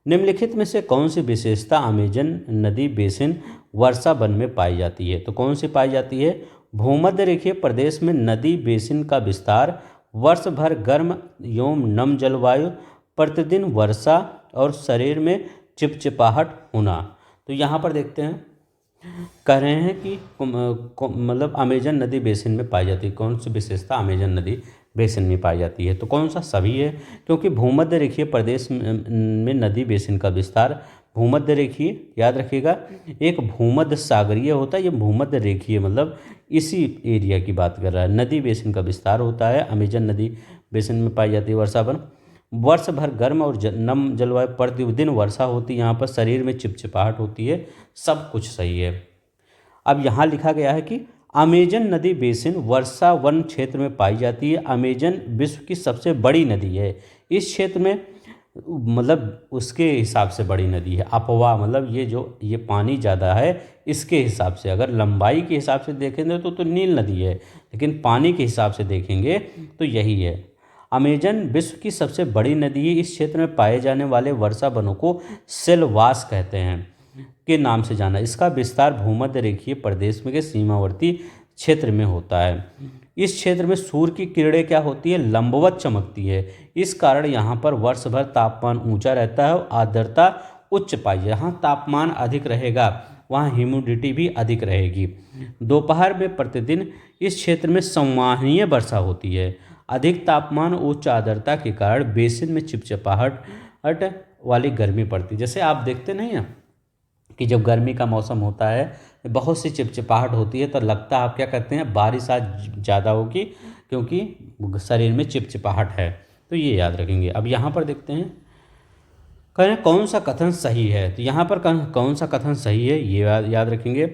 [SPEAKER 1] निम्नलिखित में से कौन सी विशेषता अमेजन नदी बेसिन वर्षा वन में पाई जाती है, तो कौन सी पाई जाती है। भूमध्य रेखीय प्रदेश में नदी बेसिन का विस्तार, वर्ष भर गर्म एवं नम जलवायु, प्रतिदिन वर्षा और शरीर में चिपचिपाहट होना। तो यहाँ पर देखते हैं कह रहे हैं कि मतलब अमेजन नदी बेसिन में पाई जाती है। कौन सी विशेषता अमेजन नदी बेसिन में पाई जाती है। तो कौन सा? सभी है, क्योंकि भूमध्य रेखीय प्रदेश में नदी बेसिन का विस्तार भूमध्य रेखीय, याद रखिएगा, एक भूमध्य सागरीय होता है, ये भूमध्य रेखीय मतलब इसी एरिया की बात कर रहा है। नदी बेसिन का विस्तार होता है, अमेजन नदी बेसिन में पाई जाती है वर्षावन। वर्ष भर गर्म और नम जलवायु, प्रतिदिन वर्षा होती है, यहाँ पर शरीर में चिपचिपाहट होती है, सब कुछ सही है। अब यहाँ लिखा गया है कि अमेजन नदी बेसिन वर्षा वन क्षेत्र में पाई जाती है। अमेजन विश्व की सबसे बड़ी नदी है। इस क्षेत्र में मतलब उसके हिसाब से बड़ी नदी है। अपवा मतलब ये पानी ज़्यादा है इसके हिसाब से, अगर लंबाई के हिसाब से देखेंगे तो नील नदी है, लेकिन पानी के हिसाब से देखेंगे तो यही है। अमेजन विश्व की सबसे बड़ी नदी है। इस क्षेत्र में पाए जाने वाले वर्षा वनों को सेलवास कहते हैं के नाम से जाना। इसका विस्तार भूमध्य रेखीय प्रदेश में के सीमावर्ती क्षेत्र में होता है। इस क्षेत्र में सूर्य की किरणें क्या होती है? लंबवत चमकती है। इस कारण यहाँ पर वर्ष भर तापमान ऊंचा रहता है और आर्द्रता उच्च पाई जाए। जहाँ तापमान अधिक रहेगा वहाँ ह्यूमिडिटी भी अधिक रहेगी। दोपहर में प्रतिदिन इस क्षेत्र में संवहनीय वर्षा होती है। अधिक तापमान उच्च आर्द्रता के कारण बेसिन में चिपचिपाहट वाली गर्मी पड़ती है। जैसे आप देखते नहीं हैं कि जब गर्मी का मौसम होता है बहुत सी चिपचिपाहट होती है, तो लगता है आप क्या कहते हैं बारिश आज ज़्यादा होगी, क्योंकि शरीर में चिपचिपाहट है। तो ये याद रखेंगे। अब यहाँ पर देखते हैं कहें कौन सा कथन सही है। तो यहाँ पर कौन सा कथन सही है ये याद रखेंगे।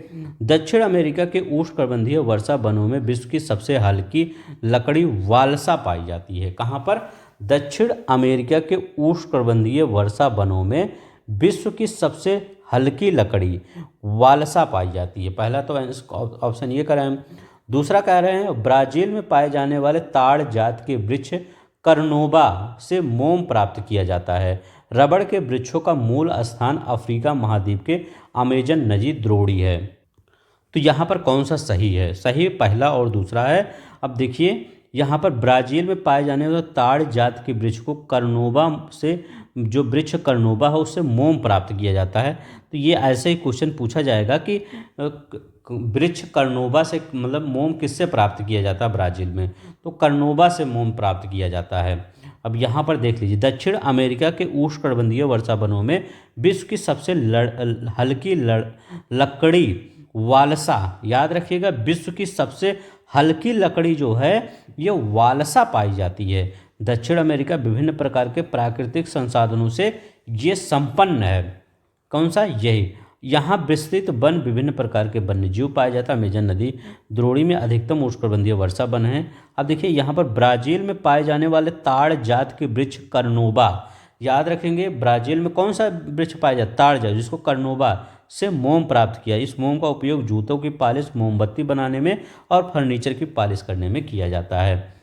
[SPEAKER 1] दक्षिण अमेरिका के उष्णकटिबंधीय वर्षा वनों में विश्व की सबसे हल्की लकड़ी वालसा पाई जाती है। कहाँ पर? दक्षिण अमेरिका के उष्णकटिबंधीय वर्षा वनों में विश्व की सबसे हल्की लकड़ी वालसा पाई जाती है। पहला तो ऑप्शन ये कर रहे हैं। दूसरा कह रहे हैं ब्राज़ील में पाए जाने वाले ताड़ जात के वृक्ष कर्नोबा से मोम प्राप्त किया जाता है। रबड़ के वृक्षों का मूल स्थान अफ्रीका महाद्वीप के अमेजन नदी द्रोणी है। तो यहाँ पर कौन सा सही है? सही पहला और दूसरा है। अब देखिए यहाँ पर ब्राज़ील में पाए जाने वाले ताड़ जात के वृक्ष को कर्नोबा से, जो वृक्ष कर्नोबा है उससे मोम प्राप्त किया जाता है। तो ये ऐसे ही क्वेश्चन पूछा जाएगा कि वृक्ष कर्नोबा से मतलब मोम किससे प्राप्त किया जाता है ब्राज़ील में? तो कर्नोबा से मोम प्राप्त किया जाता है। अब यहाँ पर देख लीजिए, दक्षिण अमेरिका के उष्णकटिबंधीय वर्षा वनों में विश्व की सबसे हल्की लकड़ी वालसा, याद रखिएगा, विश्व की सबसे हल्की लकड़ी जो है ये वालसा पाई जाती है। दक्षिण अमेरिका विभिन्न प्रकार के प्राकृतिक संसाधनों से ये संपन्न है। कौन सा? यही। यहाँ विस्तृत वन, विभिन्न प्रकार के वन्यजीव पाए जाता है। अमेजन नदी द्रोणी में अधिकतम उष्णकटिबंधीय वर्षा वन है। अब देखिए यहाँ पर ब्राज़ील में पाए जाने वाले ताड़ जात के वृक्ष कर्नोबा, याद रखेंगे ब्राज़ील में कौन सा वृक्ष पाया जाता? ताड़ जात, जिसको कर्नोबा से मोम प्राप्त किया। इस मोम का उपयोग जूतों की पॉलिश, मोमबत्ती बनाने में और फर्नीचर की पॉलिश करने में किया जाता है।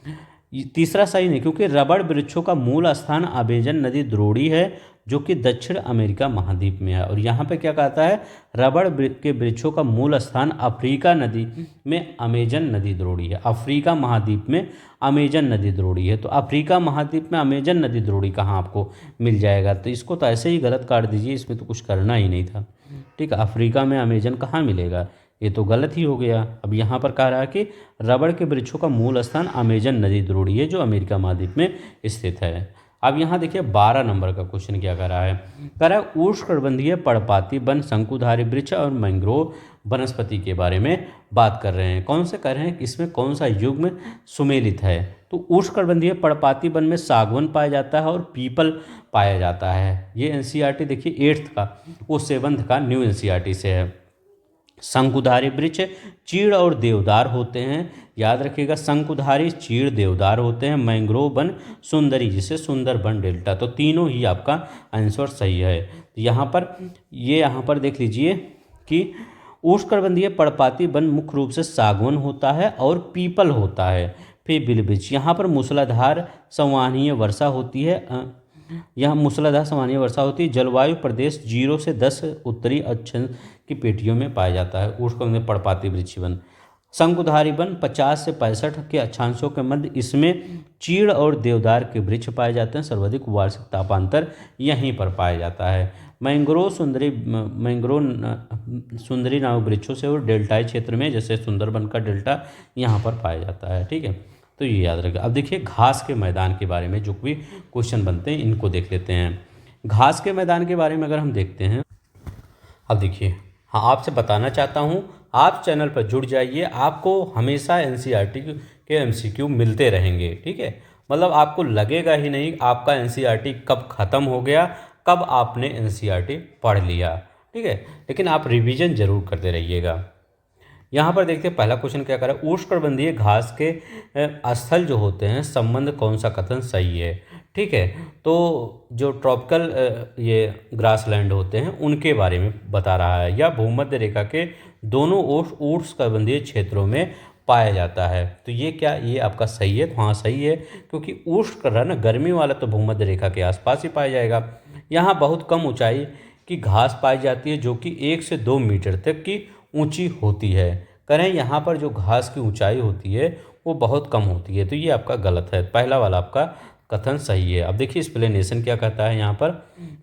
[SPEAKER 1] तीसरा सही नहीं, क्योंकि रबड़ वृक्षों का मूल स्थान अमेजन नदी द्रोणी है जो कि दक्षिण अमेरिका महाद्वीप में है। और यहाँ पे क्या कहता है? रबड़ के वृक्षों का मूल स्थान अफ्रीका नदी में अमेजन नदी द्रोणी है। अफ्रीका महाद्वीप में अमेजन नदी द्रोणी है। तो अफ्रीका महाद्वीप में अमेजन नदी द्रोणी कहाँ आपको मिल जाएगा? तो इसको तो ऐसे ही गलत काट दीजिए, इसमें तो कुछ करना ही नहीं था। ठीक है, अफ्रीका में अमेजन कहाँ मिलेगा? ये तो गलत ही हो गया। अब यहाँ पर कह रहा है कि रबड़ के वृक्षों का मूल स्थान अमेजन नदी द्रोणी है जो अमेरिका महाद्वीप में स्थित है। अब यहाँ देखिए 12 नंबर का क्वेश्चन क्या कर रहा है। कह रहा है उष्णकटिबंधीय पर्णपाती वन, शंकुधारी वृक्ष और मैंग्रोव वनस्पति के बारे में बात कर रहे हैं। कौन से कर रहे हैं? इसमें कौन सा युग में सुमेलित है? तो उष्णकटिबंधीय पर्णपाती वन में सागवन पाया जाता है और पीपल पाया जाता है। ये एनसीईआरटी देखिए 8th का, वो 7th का न्यू एनसीईआरटी से है। शंकुधारी वृक्ष चीड़ और देवदार होते हैं, याद रखिएगा, शंकुधारी चीड़ देवदार होते हैं। मैंग्रोव वन सुंदरी, जिसे सुंदर वन डेल्टा। तो तीनों ही आपका आंसर सही है। तो यहाँ पर देख लीजिए कि उष्णकटिबंधीय पर्णपाती वन मुख्य रूप से सागवन होता है और पीपल होता है। फिर बिलवृक्ष, यहाँ पर मूसलाधार संवहनीय वर्षा होती है। यहाँ मूसलाधार संवहनीय वर्षा होती है। जलवायु प्रदेश 0 से 10 उत्तरी अक्षांश की पेटियों में पाया जाता है। उष्णकटिबंधीय पर्णपाती वृक्ष वन। शंकुधारी वन 50 से 65 के अक्षांशों के मध्य, इसमें चीड़ और देवदार के वृक्ष पाए जाते हैं। सर्वाधिक वार्षिक तापांतर यहीं पर पाया जाता है। मैंग्रोव सुंदरी नामक वृक्षों से और डेल्टाई क्षेत्र में, जैसे सुंदरबन का डेल्टा, यहाँ पर पाया जाता है। ठीक है, तो ये याद रखें। अब देखिए घास के मैदान के बारे में जो भी क्वेश्चन बनते हैं इनको देख लेते हैं। घास के मैदान के बारे में अगर हम देखते हैं, अब देखिए, हाँ आपसे बताना चाहता हूँ, आप चैनल पर जुड़ जाइए, आपको हमेशा एनसीईआरटी के एमसीक्यू मिलते रहेंगे, ठीक है। मतलब आपको लगेगा ही नहीं आपका एनसीईआरटी कब ख़त्म हो गया, कब आपने एनसीईआरटी पढ़ लिया, ठीक है। लेकिन आप रिवीजन जरूर करते रहिएगा। यहाँ पर देखते हैं पहला क्वेश्चन क्या कर रहा है, उष्णकटिबंधीय घास के स्थल जो होते हैं संबंध कौन सा कथन सही है, ठीक है। तो जो ट्रॉपिकल ये ग्रासलैंड होते हैं उनके बारे में बता रहा है, या भूमध्य रेखा के दोनों ओर उष्णकटिबंधीय क्षेत्रों में पाया जाता है। तो ये क्या, ये आपका सही है? तो हाँ सही है, क्योंकि उष्ण रहा ना, गर्मी वाला तो भूमध्य रेखा के आसपास ही पाया जाएगा। यहाँ बहुत कम ऊंचाई की घास पाई जाती है जो कि 1 से 2 मीटर तक की ऊंची होती है। करें यहाँ पर जो घास की ऊंचाई होती है वो बहुत कम होती है, तो ये आपका गलत है, पहला वाला आपका कथन सही है। अब देखिए एक्सप्लेनेशन क्या कहता है, यहाँ पर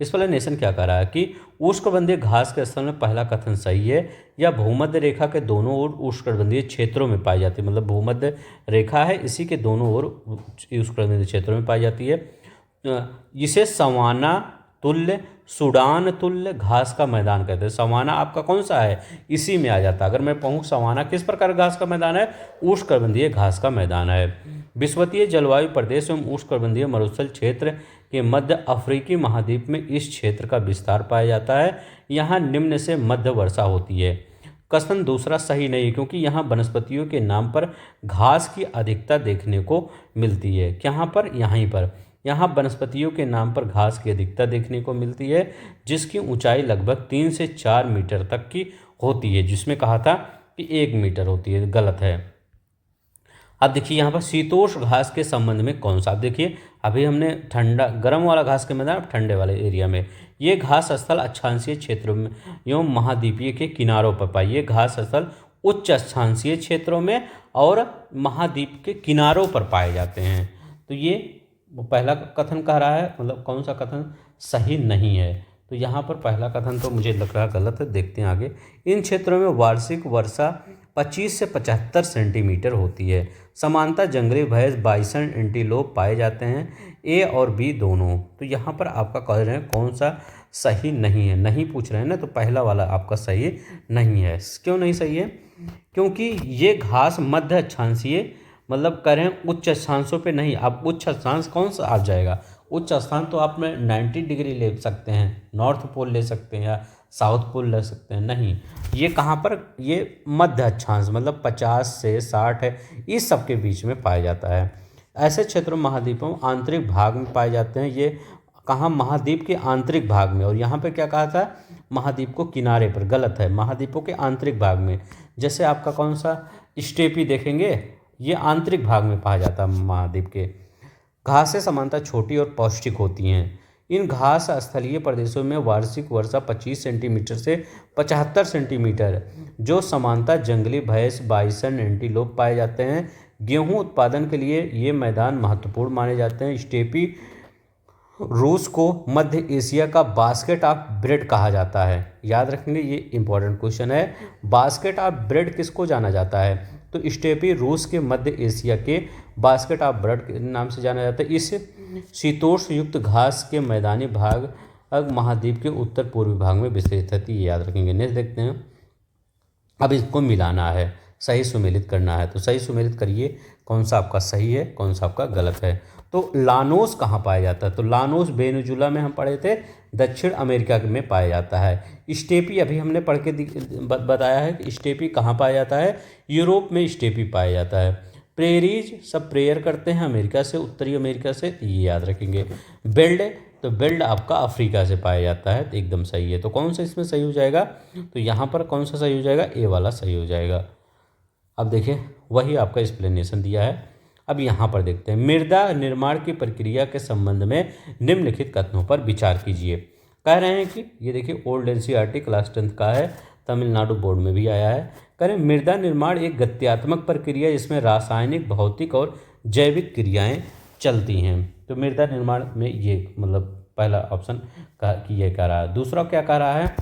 [SPEAKER 1] एक्सप्लेनेशन क्या कह रहा है कि उष्णकटिबंधीय घास के स्थल में पहला कथन सही है, या भूमध्य रेखा के दोनों ओर उष्णकटिबंधीय क्षेत्रों में पाई जाती है। मतलब भूमध्य रेखा है, इसी के दोनों ओर उष्णकटिबंधीय क्षेत्रों में पाई जाती है। इसे सवाना तुल्य, सूडान तुल्य घास का मैदान कहते हैं। सवाना आपका कौन सा है, इसी में आ जाता है। अगर मैं कहूँ सवाना किस प्रकार घास का मैदान है, उष्णकटिबंधीय घास का मैदान है। विषुवतीय जलवायु प्रदेश एवं उष्णकटिबंधीय मरुस्थल क्षेत्र के मध्य अफ्रीकी महाद्वीप में इस क्षेत्र का विस्तार पाया जाता है। यहाँ निम्न से मध्य वर्षा होती है। कथन दूसरा सही नहीं है, क्योंकि यहाँ वनस्पतियों के नाम पर घास की अधिकता देखने को मिलती है। यहाँ पर, यहीं पर, यहाँ वनस्पतियों के नाम पर घास की अधिकता देखने को मिलती है, जिसकी ऊंचाई लगभग 3 से 4 मीटर तक की होती है, जिसमें कहा था कि 1 मीटर होती है, गलत है। अब देखिए यहाँ पर शीतोष्ण घास के संबंध में कौन सा, अब देखिए अभी हमने ठंडा गर्म वाला घास के मैदान, अब ठंडे वाले एरिया में ये घास स्थल अक्षांशीय क्षेत्रों में एवं महाद्वीपीय के किनारों पर पाई। ये घास स्थल उच्च अक्षांशीय क्षेत्रों में और महाद्वीप के किनारों पर पाए जाते हैं। तो ये वो पहला कथन कह रहा है, मतलब कौन सा कथन सही नहीं है। तो यहाँ पर पहला कथन तो मुझे लग रहा गलत है। देखते हैं आगे। इन क्षेत्रों में वार्षिक वर्षा 25 से 75 सेंटीमीटर होती है। समानता जंगली भैंस, बाइसन, एंटीलोप पाए जाते हैं, ए और बी दोनों। तो यहाँ पर आपका कह रहे हैं कौन सा सही नहीं है, नहीं पूछ रहे हैं ना, तो पहला वाला आपका सही नहीं है। क्यों नहीं सही है? क्योंकि ये घास मध्य अक्षांशीय, मतलब कह रहे हैं उच्च अक्षांशों पे नहीं। आप उच्च अक्षांश कौन सा आ जाएगा? उच्च स्थान तो आप में 90 डिग्री ले सकते हैं, नॉर्थ पोल ले सकते हैं या साउथ पोल ले सकते हैं, नहीं। ये कहाँ पर, ये मध्य अक्षांश मतलब 50 से 60 है, इस सब के बीच में पाया जाता है। ऐसे क्षेत्रों महाद्वीपों आंतरिक भाग में पाए जाते हैं। ये कहाँ, महाद्वीप के आंतरिक भाग में। और यहाँ पे क्या कहा था, महाद्वीप को किनारे पर, गलत है, महाद्वीपों के आंतरिक भाग में। जैसे आपका कौन सा स्टेपी देखेंगे, ये आंतरिक भाग में पाया जाता है महाद्वीप के। घासें सामान्यतः छोटी और पौष्टिक होती हैं। इन घास स्थलीय प्रदेशों में वार्षिक वर्षा 25 सेंटीमीटर से 75 सेंटीमीटर, जो सामान्यतः जंगली भैंस, बाइसन, एंटीलोप पाए जाते हैं। गेहूं उत्पादन के लिए ये मैदान महत्वपूर्ण माने जाते हैं। स्टेपी रूस को मध्य एशिया का बास्केट ऑफ ब्रेड कहा जाता है। याद रखेंगे, ये इंपॉर्टेंट क्वेश्चन है। बास्केट ऑफ ब्रेड किसको जाना जाता है? तो स्टेपी रूस के मध्य एशिया के बास्केट ऑफ ब्रेड के नाम से जाना जाता है। इस शीतोष्ण युक्त घास के मैदानी भाग महाद्वीप के उत्तर पूर्वी भाग में विस्तृत है। ये याद रखेंगे। नेक्स्ट देखते हैं। अब इसको मिलाना है, सही सुमेलित करना है। तो सही सुमेलित करिए, कौन सा आपका सही है, कौन सा आपका गलत है। तो लानोस कहाँ पाया जाता है? तो लानोस वेनेजुला में हम पढ़े थे, दक्षिण अमेरिका में पाया जाता है। स्टेपी अभी हमने पढ़ के बताया है कि स्टेपी कहाँ पाया जाता है, यूरोप में स्टेपी पाया जाता है। प्रेरीज सब प्रेयर करते हैं अमेरिका से, उत्तरी अमेरिका से, ये याद रखेंगे। बेल्ड, तो बेल्ट आपका अफ्रीका से पाया जाता है, तो एकदम सही है। तो कौन सा इसमें सही हो जाएगा? तो यहाँ पर कौन सा सही हो जाएगा? ए वाला सही हो जाएगा। अब देखिए वही आपका एक्सप्लेनेशन दिया है। अब यहाँ पर देखते हैं, मृदा निर्माण की प्रक्रिया के संबंध में निम्नलिखित कथनों पर विचार कीजिए। कह रहे हैं कि ये देखिए ओल्ड एनसीईआरटी क्लास 10th का है, तमिलनाडु बोर्ड में भी आया है। कह रहे हैं मृदा निर्माण एक गत्यात्मक प्रक्रिया जिसमें रासायनिक, भौतिक और जैविक क्रियाएं चलती हैं। तो मृदा निर्माण में ये मतलब पहला ऑप्शन का कि ये कह रहा है। दूसरा क्या कह रहा है?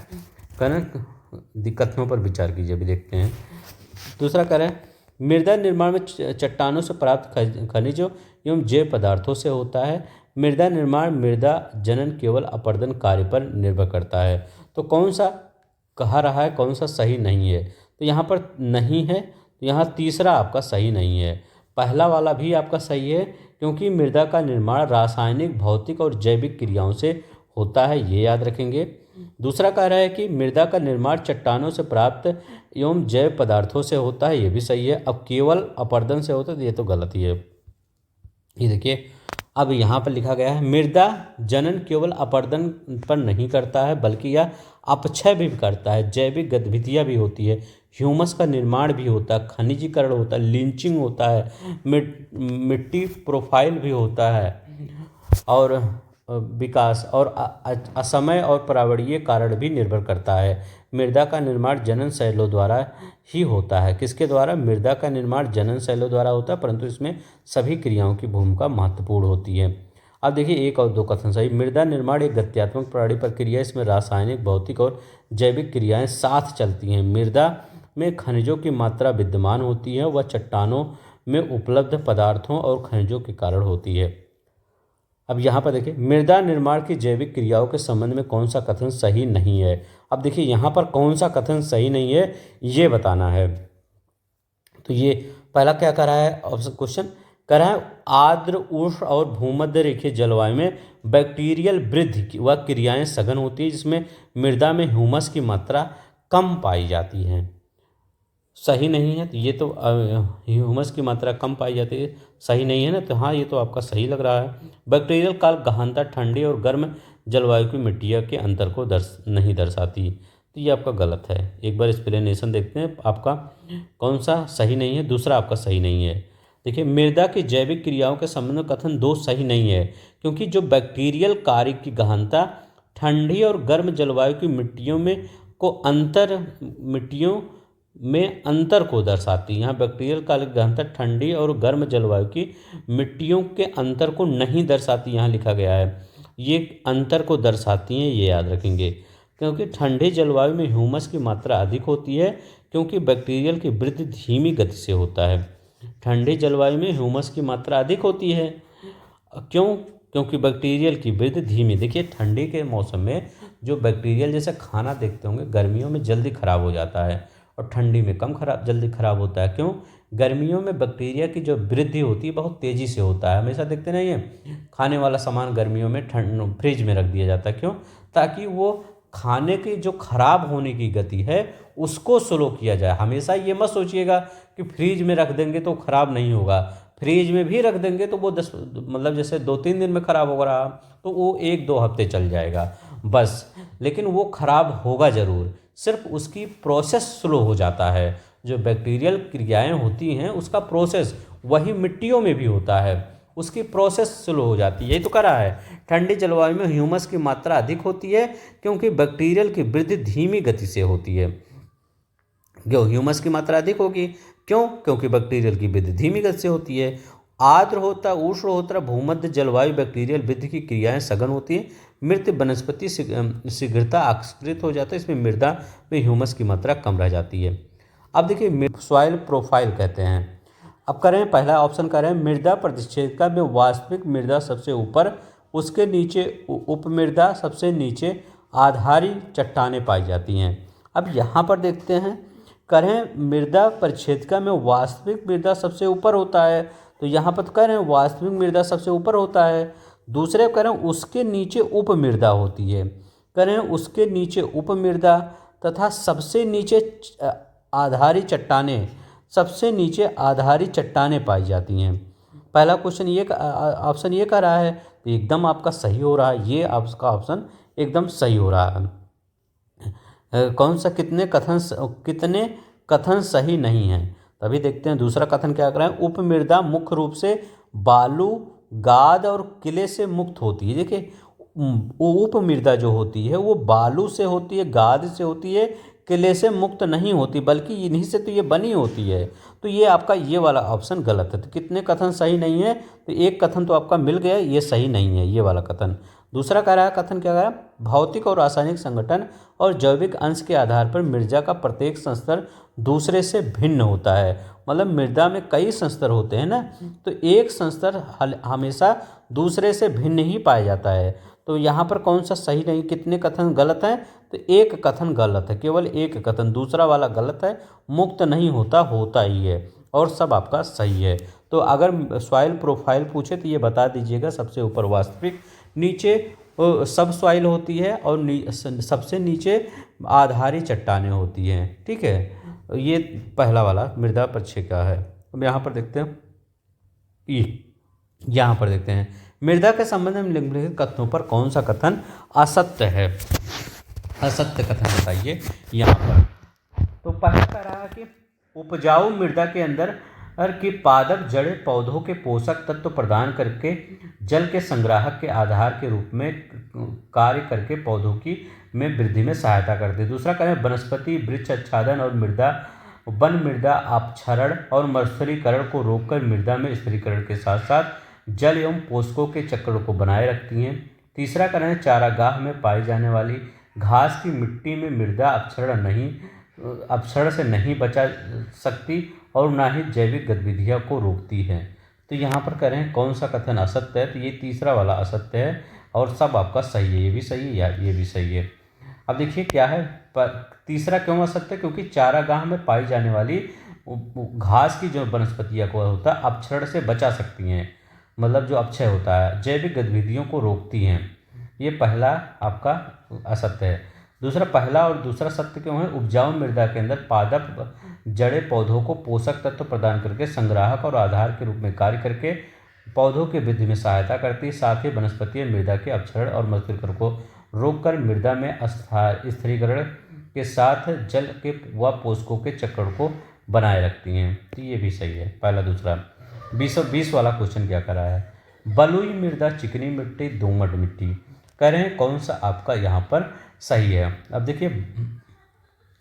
[SPEAKER 1] कह रहे हैं कथनों पर विचार कीजिए, अभी देखते हैं। दूसरा कह रहे हैं मृदा निर्माण में चट्टानों से प्राप्त खनिजों एवं जैव पदार्थों से होता है। मृदा निर्माण मृदा जनन केवल अपर्दन कार्य पर निर्भर करता है। तो कौन सा कहा रहा है, कौन सा सही नहीं है? तो यहाँ पर नहीं है, तो यहाँ तीसरा आपका सही नहीं है। पहला वाला भी आपका सही है, क्योंकि मृदा का निर्माण रासायनिक, भौतिक और जैविक क्रियाओं से होता है, ये याद रखेंगे। दूसरा कह रहा है कि मृदा का निर्माण चट्टानों से प्राप्त एवं जैव पदार्थों से होता है, ये भी सही है। अब केवल अपरदन से होता है, तो ये तो गलत ही है। ये देखिए, अब यहाँ पर लिखा गया है मृदा जनन केवल अपरदन पर नहीं करता है, बल्कि यह अपक्षय भी करता है। जैविक गतिविधियाँ भी होती है, ह्यूमस का निर्माण भी होता है, खनिजीकरण होता है, लिंचिंग होता है, मिट्टी प्रोफाइल भी होता है, और विकास और असमय और पर्यावरणीय कारण भी निर्भर करता है। मृदा का निर्माण जनन शैलों द्वारा ही होता है। किसके द्वारा? मृदा का निर्माण जनन शैलों द्वारा होता है, परंतु इसमें सभी क्रियाओं की भूमिका महत्वपूर्ण होती है। अब देखिए, एक और दो कथन सही। मृदा निर्माण एक गत्यात्मक प्रणाली प्रक्रिया, इसमें रासायनिक, भौतिक और जैविक क्रियाएं साथ चलती हैं। मृदा में खनिजों की मात्रा विद्यमान होती है, वह चट्टानों में उपलब्ध पदार्थों और खनिजों के कारण होती है। अब यहाँ पर देखिए, मृदा निर्माण की जैविक क्रियाओं के संबंध में कौन सा कथन सही नहीं है। अब देखिए, यहाँ पर कौन सा कथन सही नहीं है ये बताना है। तो ये पहला क्या कर रहा है ऑप्शन क्वेश्चन, कह रहा है आर्द्र, उष्ण और भूमध्य रेखीय जलवायु में बैक्टीरियल वृद्धि व क्रियाएं सघन होती है, जिसमें मृदा में ह्यूमस की मात्रा कम पाई जाती है। सही नहीं है, तो ये तो ह्यूमस की मात्रा कम पाई जाती है, सही नहीं है ना। तो हाँ, ये तो आपका सही लग रहा है। बैक्टीरियल काल गहनता ठंडी और गर्म जलवायु की मिट्टियों के अंतर को नहीं दर्शाती, तो ये आपका गलत है। एक बार एक्सप्लेनेशन देखते हैं, आपका कौन सा सही नहीं है। दूसरा आपका सही नहीं है। देखिए, मृदा की जैविक क्रियाओं के संबंध में कथन दो सही नहीं है, क्योंकि जो बैक्टीरियल कार्य की गहनता ठंडी और गर्म जलवायु की मिट्टियों में अंतर को दर्शाती है। यहाँ बैक्टीरियल काल की गहनता ठंडी और गर्म जलवायु की मिट्टियों के अंतर को नहीं दर्शाती, यहाँ लिखा गया है। ये अंतर को दर्शाती हैं, ये याद रखेंगे। क्योंकि ठंडी जलवायु में ह्यूमस की मात्रा अधिक होती है, क्योंकि बैक्टीरियल की वृद्धि धीमी गति से होता है। ठंडी जलवायु में ह्यूमस की मात्रा अधिक होती है, क्यों? क्योंकि बैक्टीरियल की वृद्धि धीमी। देखिए, ठंडी के मौसम में जो बैक्टीरियल जैसे खाना देखते होंगे, गर्मियों में जल्दी खराब हो जाता है और ठंडी में कम जल्दी खराब होता है। क्यों? गर्मियों में बैक्टीरिया की जो वृद्धि होती है बहुत तेज़ी से होता है। हमेशा देखते नहीं है, खाने वाला सामान गर्मियों में फ्रिज में रख दिया जाता है। क्यों? ताकि वो खाने की जो खराब होने की गति है उसको स्लो किया जाए। हमेशा ये मत सोचिएगा कि फ्रिज में रख देंगे तो खराब नहीं होगा। फ्रिज में भी रख देंगे तो वो मतलब जैसे 2-3 दिन में ख़राब हो रहा तो वो 1-2 हफ्ते चल जाएगा बस, लेकिन वो ख़राब होगा ज़रूर। सिर्फ उसकी प्रोसेस स्लो हो जाता है। जो बैक्टीरियल क्रियाएं होती हैं उसका प्रोसेस वही मिट्टियों में भी होता है, उसकी प्रोसेस स्लो हो जाती है। यही तो करा है। ठंडी जलवायु में ह्यूमस की मात्रा अधिक होती है, क्योंकि बैक्टीरियल की वृद्धि धीमी गति से होती है। क्यों ह्यूमस की मात्रा अधिक होगी? क्यों? क्योंकि बैक्टीरियल की वृद्धि धीमी गति से होती है। आर्द्र होता, उष्ण होता, भूमध्य जलवायु बैक्टीरियल वृद्धि की क्रियाएं सघन होती है। मृत वनस्पति शीघ्रता आकृत हो जाता है, इसमें मृदा में ह्यूमस की मात्रा कम रह जाती है। अब देखिए, सॉइल प्रोफाइल कहते हैं। अब करें पहला ऑप्शन करें, मृदा परिच्छेदिका में वास्तविक मृदा सबसे ऊपर, उसके नीचे उपमृदा, सबसे नीचे आधारी चट्टानें पाई जाती हैं। अब यहाँ पर देखते हैं, करें मृदा परिच्छेदिका में वास्तविक मृदा सबसे ऊपर होता है, तो यहाँ पर कह रहे हैं वास्तविक मृदा सबसे ऊपर होता है। दूसरे कह रहे हैं उसके नीचे उपमृदा होती है, कह रहे हैं उसके नीचे उपमृदा तथा सबसे नीचे आधारी चट्टानें, सबसे नीचे आधारी चट्टानें पाई जाती हैं। पहला क्वेश्चन ये ऑप्शन ये कह रहा है, तो एकदम आपका सही हो रहा है। ये आपका ऑप्शन एकदम सही हो रहा है। कौन सा कितने कथन सही नहीं है? तभी देखते हैं दूसरा कथन क्या कर रहा है। उपमृदा मुख्य रूप से बालू, गाद और किले से मुक्त होती है। देखिए, उपमृदा जो होती है वो बालू से होती है, गाद से होती है, किले से मुक्त नहीं होती, बल्कि इन्हीं से तो ये बनी होती है। तो ये आपका ये वाला ऑप्शन गलत है। तो कितने कथन सही नहीं है? तो एक कथन तो आपका मिल गया, ये सही नहीं है ये वाला कथन। दूसरा कह रहा है कथन क्या कह रहा है, भौतिक और रासायनिक संगठन और जैविक अंश के आधार पर मृदा का प्रत्येक संस्तर दूसरे से भिन्न होता है। मतलब मृदा में कई संस्तर होते हैं ना, तो एक संस्तर हमेशा दूसरे से भिन्न ही पाया जाता है। तो यहाँ पर कौन सा सही नहीं, कितने कथन गलत हैं, तो एक कथन गलत है, केवल एक कथन, दूसरा वाला गलत है। मुक्त नहीं होता, होता ही है, और सब आपका सही है। तो अगर सॉइल प्रोफाइल पूछे तो ये बता दीजिएगा, सबसे ऊपर वास्तविक, नीचे सब सॉइल होती है, और सबसे नीचे आधारी चट्टानें होती हैं। ठीक है, ये पहला वाला मृदा परिचय का है। अब यहाँ पर देखते हैं, यहाँ पर देखते हैं मृदा के संबंध में निम्नलिखित कथनों पर कौन सा कथन असत्य है। असत्य कथन बताइए यहाँ पर। तो पहला कह रहा है कि उपजाऊ मृदा के अंदर की पादप जड़ें पौधों के पोषक तत्व प्रदान करके जल के संग्राहक के आधार के रूप में कार्य करके पौधों की में वृद्धि में सहायता करते हैं। दूसरा कहें वनस्पति वृक्ष आच्छादन और वन मृदा अपक्षरण और मर्सरीकरण को रोककर मृदा में स्थिरीकरण के साथ साथ जल एवं पोषकों के चक्र को बनाए रखती हैं। तीसरा करें चारागाह में पाई जाने वाली घास की मिट्टी में मृदा अपक्षरण से नहीं बचा सकती और ना ही जैविक गतिविधियों को रोकती है। तो यहाँ पर करें कौन सा कथन असत्य है, तो ये तीसरा वाला असत्य है, और सब आपका सही है। ये भी सही है या ये भी सही है। अब देखिए क्या है, तीसरा क्यों असत्य है, क्योंकि चारागाह में पाई जाने वाली घास की जो वनस्पतियाँ को होता है अपक्षरण से बचा सकती हैं, मतलब जो अपक्षय होता है, जैविक गतिविधियों को रोकती हैं। ये पहला आपका असत्य है। दूसरा, पहला और दूसरा सत्य क्यों है, उपजाऊ मृदा के अंदर पादप जड़ें पौधों को पोषक तत्व प्रदान करके संग्राहक और आधार के रूप में कार्य करके पौधों की वृद्धि में सहायता करती है। साथ ही वनस्पतीय मृदा के अपक्षरण और मर्सरीकरण को रोककर मृदा में स्थिरीकरण के साथ जल के व पोषकों के चक्र को बनाए रखती हैं। तो ये भी सही है, पहला दूसरा। 20 वाला क्वेश्चन क्या कर रहा है, बलुई मृदा, चिकनी मिट्टी, दोमट मिट्टी, कह रहे हैं कौन सा आपका यहाँ पर सही है। अब देखिए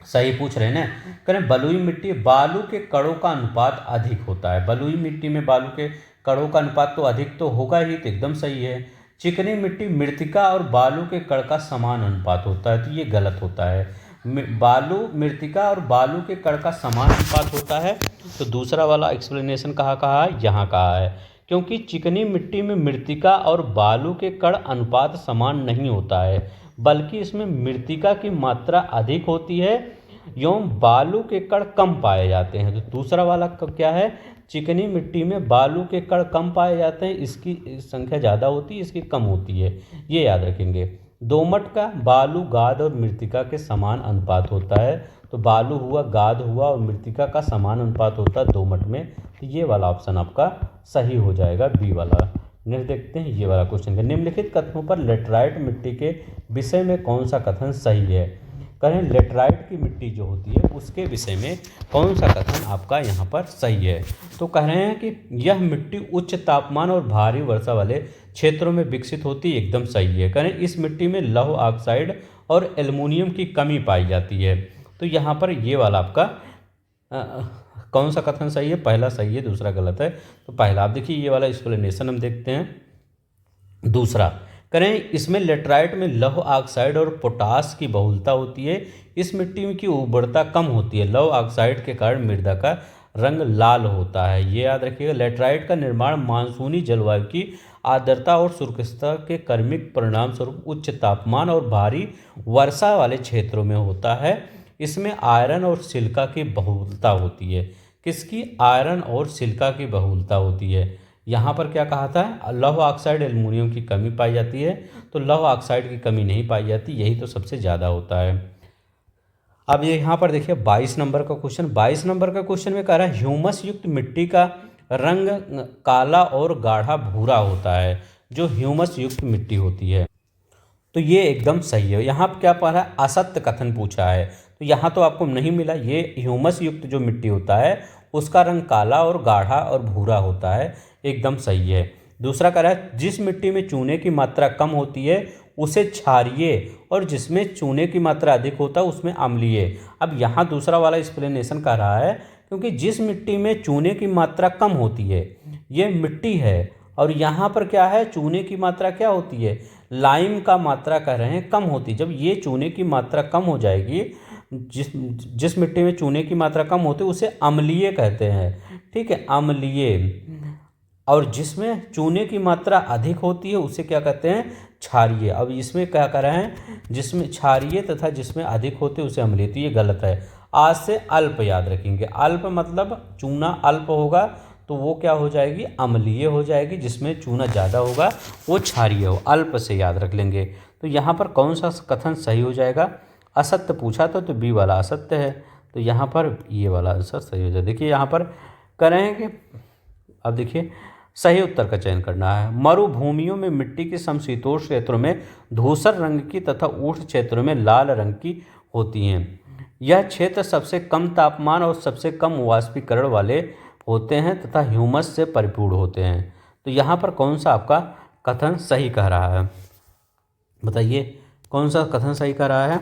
[SPEAKER 1] सही पूछ रहे हैं ना, कह रहे हैं बलुई मिट्टी, बालू के कणों का अनुपात अधिक होता है। बलुई मिट्टी में बालू के कणों का अनुपात तो अधिक तो होगा ही, तो एकदम सही है। चिकनी मिट्टी, मृतिका और बालू के कण का समान अनुपात होता है, तो ये गलत होता है। मृतिका और बालू के कण का समान अनुपात होता है, तो दूसरा वाला एक्सप्लेनेशन कहाँ है, यहाँ कहा है, क्योंकि चिकनी मिट्टी में मृतिका और बालू के कण अनुपात समान नहीं होता है, बल्कि इसमें मृतिका की मात्रा अधिक होती है एवं बालू के कण कम पाए जाते हैं। तो दूसरा वाला क्या है, चिकनी मिट्टी में बालू के कण कम पाए जाते हैं, इसकी संख्या ज़्यादा होती है, इसकी कम होती है, ये याद रखेंगे। दोमट का बालू, गाद और मृतिका के समान अनुपात होता है, तो बालू हुआ, गाद हुआ और मृतिका का समान अनुपात होता है दोमट में, तो ये वाला ऑप्शन आपका सही हो जाएगा, बी वाला। नेक्स्ट देखते हैं ये वाला क्वेश्चन का, निम्नलिखित कथनों पर लेटराइट मिट्टी के विषय में कौन सा कथन सही है। कहें लेटराइट की मिट्टी जो होती है उसके विषय में कौन सा कथन आपका यहाँ पर सही है। तो कह रहे हैं कि यह मिट्टी उच्च तापमान और भारी वर्षा वाले क्षेत्रों में विकसित होती है, एकदम सही है। कहें इस मिट्टी में लौह ऑक्साइड और एल्युमिनियम की कमी पाई जाती है, तो यहाँ पर ये वाला आपका कौन सा कथन सही है, पहला सही है, दूसरा गलत है। तो पहला आप देखिए ये वाला एक्सप्लेनेशन हम देखते हैं। दूसरा करें इसमें लेटराइट में लौह ऑक्साइड और पोटास की बहुलता होती है, इस मिट्टी की उर्वरता कम होती है, लौह ऑक्साइड के कारण मृदा का रंग लाल होता है, ये याद रखिएगा। लेटराइट का निर्माण मानसूनी जलवायु की आर्द्रता और शुष्कता के क्रमिक परिणाम स्वरूप उच्च तापमान और भारी वर्षा वाले क्षेत्रों में होता है। इसमें आयरन और सिलिका की बहुलता होती है, किसकी, आयरन और सिलिका की बहुलता होती है। यहाँ पर क्या कहा था, लौह ऑक्साइड एल्युमिनियम की कमी पाई जाती है, तो लौह ऑक्साइड की कमी नहीं पाई जाती, यही तो सबसे ज़्यादा होता है। अब ये यहाँ पर देखिए 22 नंबर का क्वेश्चन, 22 नंबर का क्वेश्चन में कह रहा है ह्यूमस युक्त मिट्टी का रंग काला और गाढ़ा भूरा होता है, जो ह्यूमस युक्त मिट्टी होती है, तो ये एकदम सही है। यहाँ पर क्या पढ़ा है, असत्य कथन पूछा है, तो यहाँ तो आपको नहीं मिला। ये ह्यूमस युक्त जो मिट्टी होता है उसका रंग काला और गाढ़ा और भूरा होता है, एकदम सही है। दूसरा कह रहा है जिस मिट्टी में चूने की मात्रा कम होती है उसे क्षारीय और जिसमें चूने की मात्रा अधिक होता है उसमें अम्लीय। अब यहाँ दूसरा वाला एक्सप्लेनेशन कर रहा है, क्योंकि जिस मिट्टी में चूने की मात्रा कम होती है ये मिट्टी है, और यहाँ पर क्या है, चूने की मात्रा क्या होती है, लाइम का मात्रा कह रहे हैं कम होती, जब ये चूने की मात्रा कम हो जाएगी, जिस मिट्टी में चूने की मात्रा कम होती है उसे अम्लीय कहते हैं, ठीक है, अम्लीय। और जिसमें चूने की मात्रा अधिक होती है उसे क्या कहते हैं, क्षारीय। अब इसमें क्या कर रहे हैं, जिसमें क्षारीय तथा जिसमें अधिक होते हैं उसे अम्लीय, तो ये गलत है। आज से अल्प याद रखेंगे, अल्प मतलब चूना अल्प होगा तो वो क्या हो जाएगी, अम्लीय हो जाएगी, जिसमें चूना ज़्यादा होगा वो क्षारीय हो, अल्प से याद रख लेंगे। तो यहाँ पर कौन सा कथन सही हो जाएगा, असत्य पूछा था तो बी वाला असत्य है, तो यहाँ पर ये वाला आंसर सही हो जाए। देखिए यहाँ पर करेंगे, अब देखिए सही उत्तर का चयन करना है। मरुभूमियों में मिट्टी के समशीतोष्ण क्षेत्रों में धूसर रंग की तथा उष्ण क्षेत्रों में लाल रंग की होती हैं। यह क्षेत्र सबसे कम तापमान और सबसे कम वाष्पीकरण वाले होते हैं तथा ह्यूमस से परिपूर्ण होते हैं। तो यहाँ पर कौन सा आपका कथन सही कह रहा है, बताइए कौन सा कथन सही कह रहा है।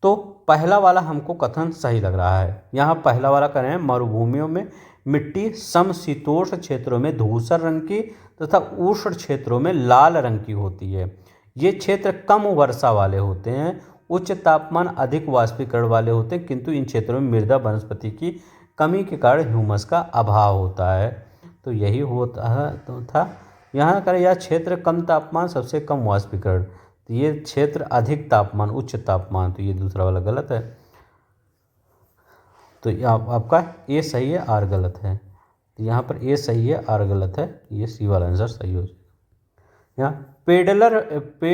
[SPEAKER 1] तो पहला वाला हमको कथन सही लग रहा है। यहाँ पहला वाला कह रहे हैं मरुभूमियों में मिट्टी समशीतोष्ण क्षेत्रों में धूसर रंग की तथा उष्ण क्षेत्रों में लाल रंग की होती है। ये क्षेत्र कम वर्षा वाले होते हैं, उच्च तापमान अधिक वाष्पीकरण वाले होते हैं, किंतु इन क्षेत्रों में मृदा वनस्पति की कमी के कारण ह्यूमस का अभाव होता है। तो यही होता है तो था। यहाँ करें यह क्षेत्र कम तापमान सबसे कम वाष्पीकरण, तो ये क्षेत्र अधिक तापमान उच्च तापमान, तो ये दूसरा वाला गलत है। तो आपका ए सही है, आर गलत है। तो यहाँ पर ए सही है, आर गलत है, ये सी वाला आंसर सही हो जाएगा। यहाँ पेडलफर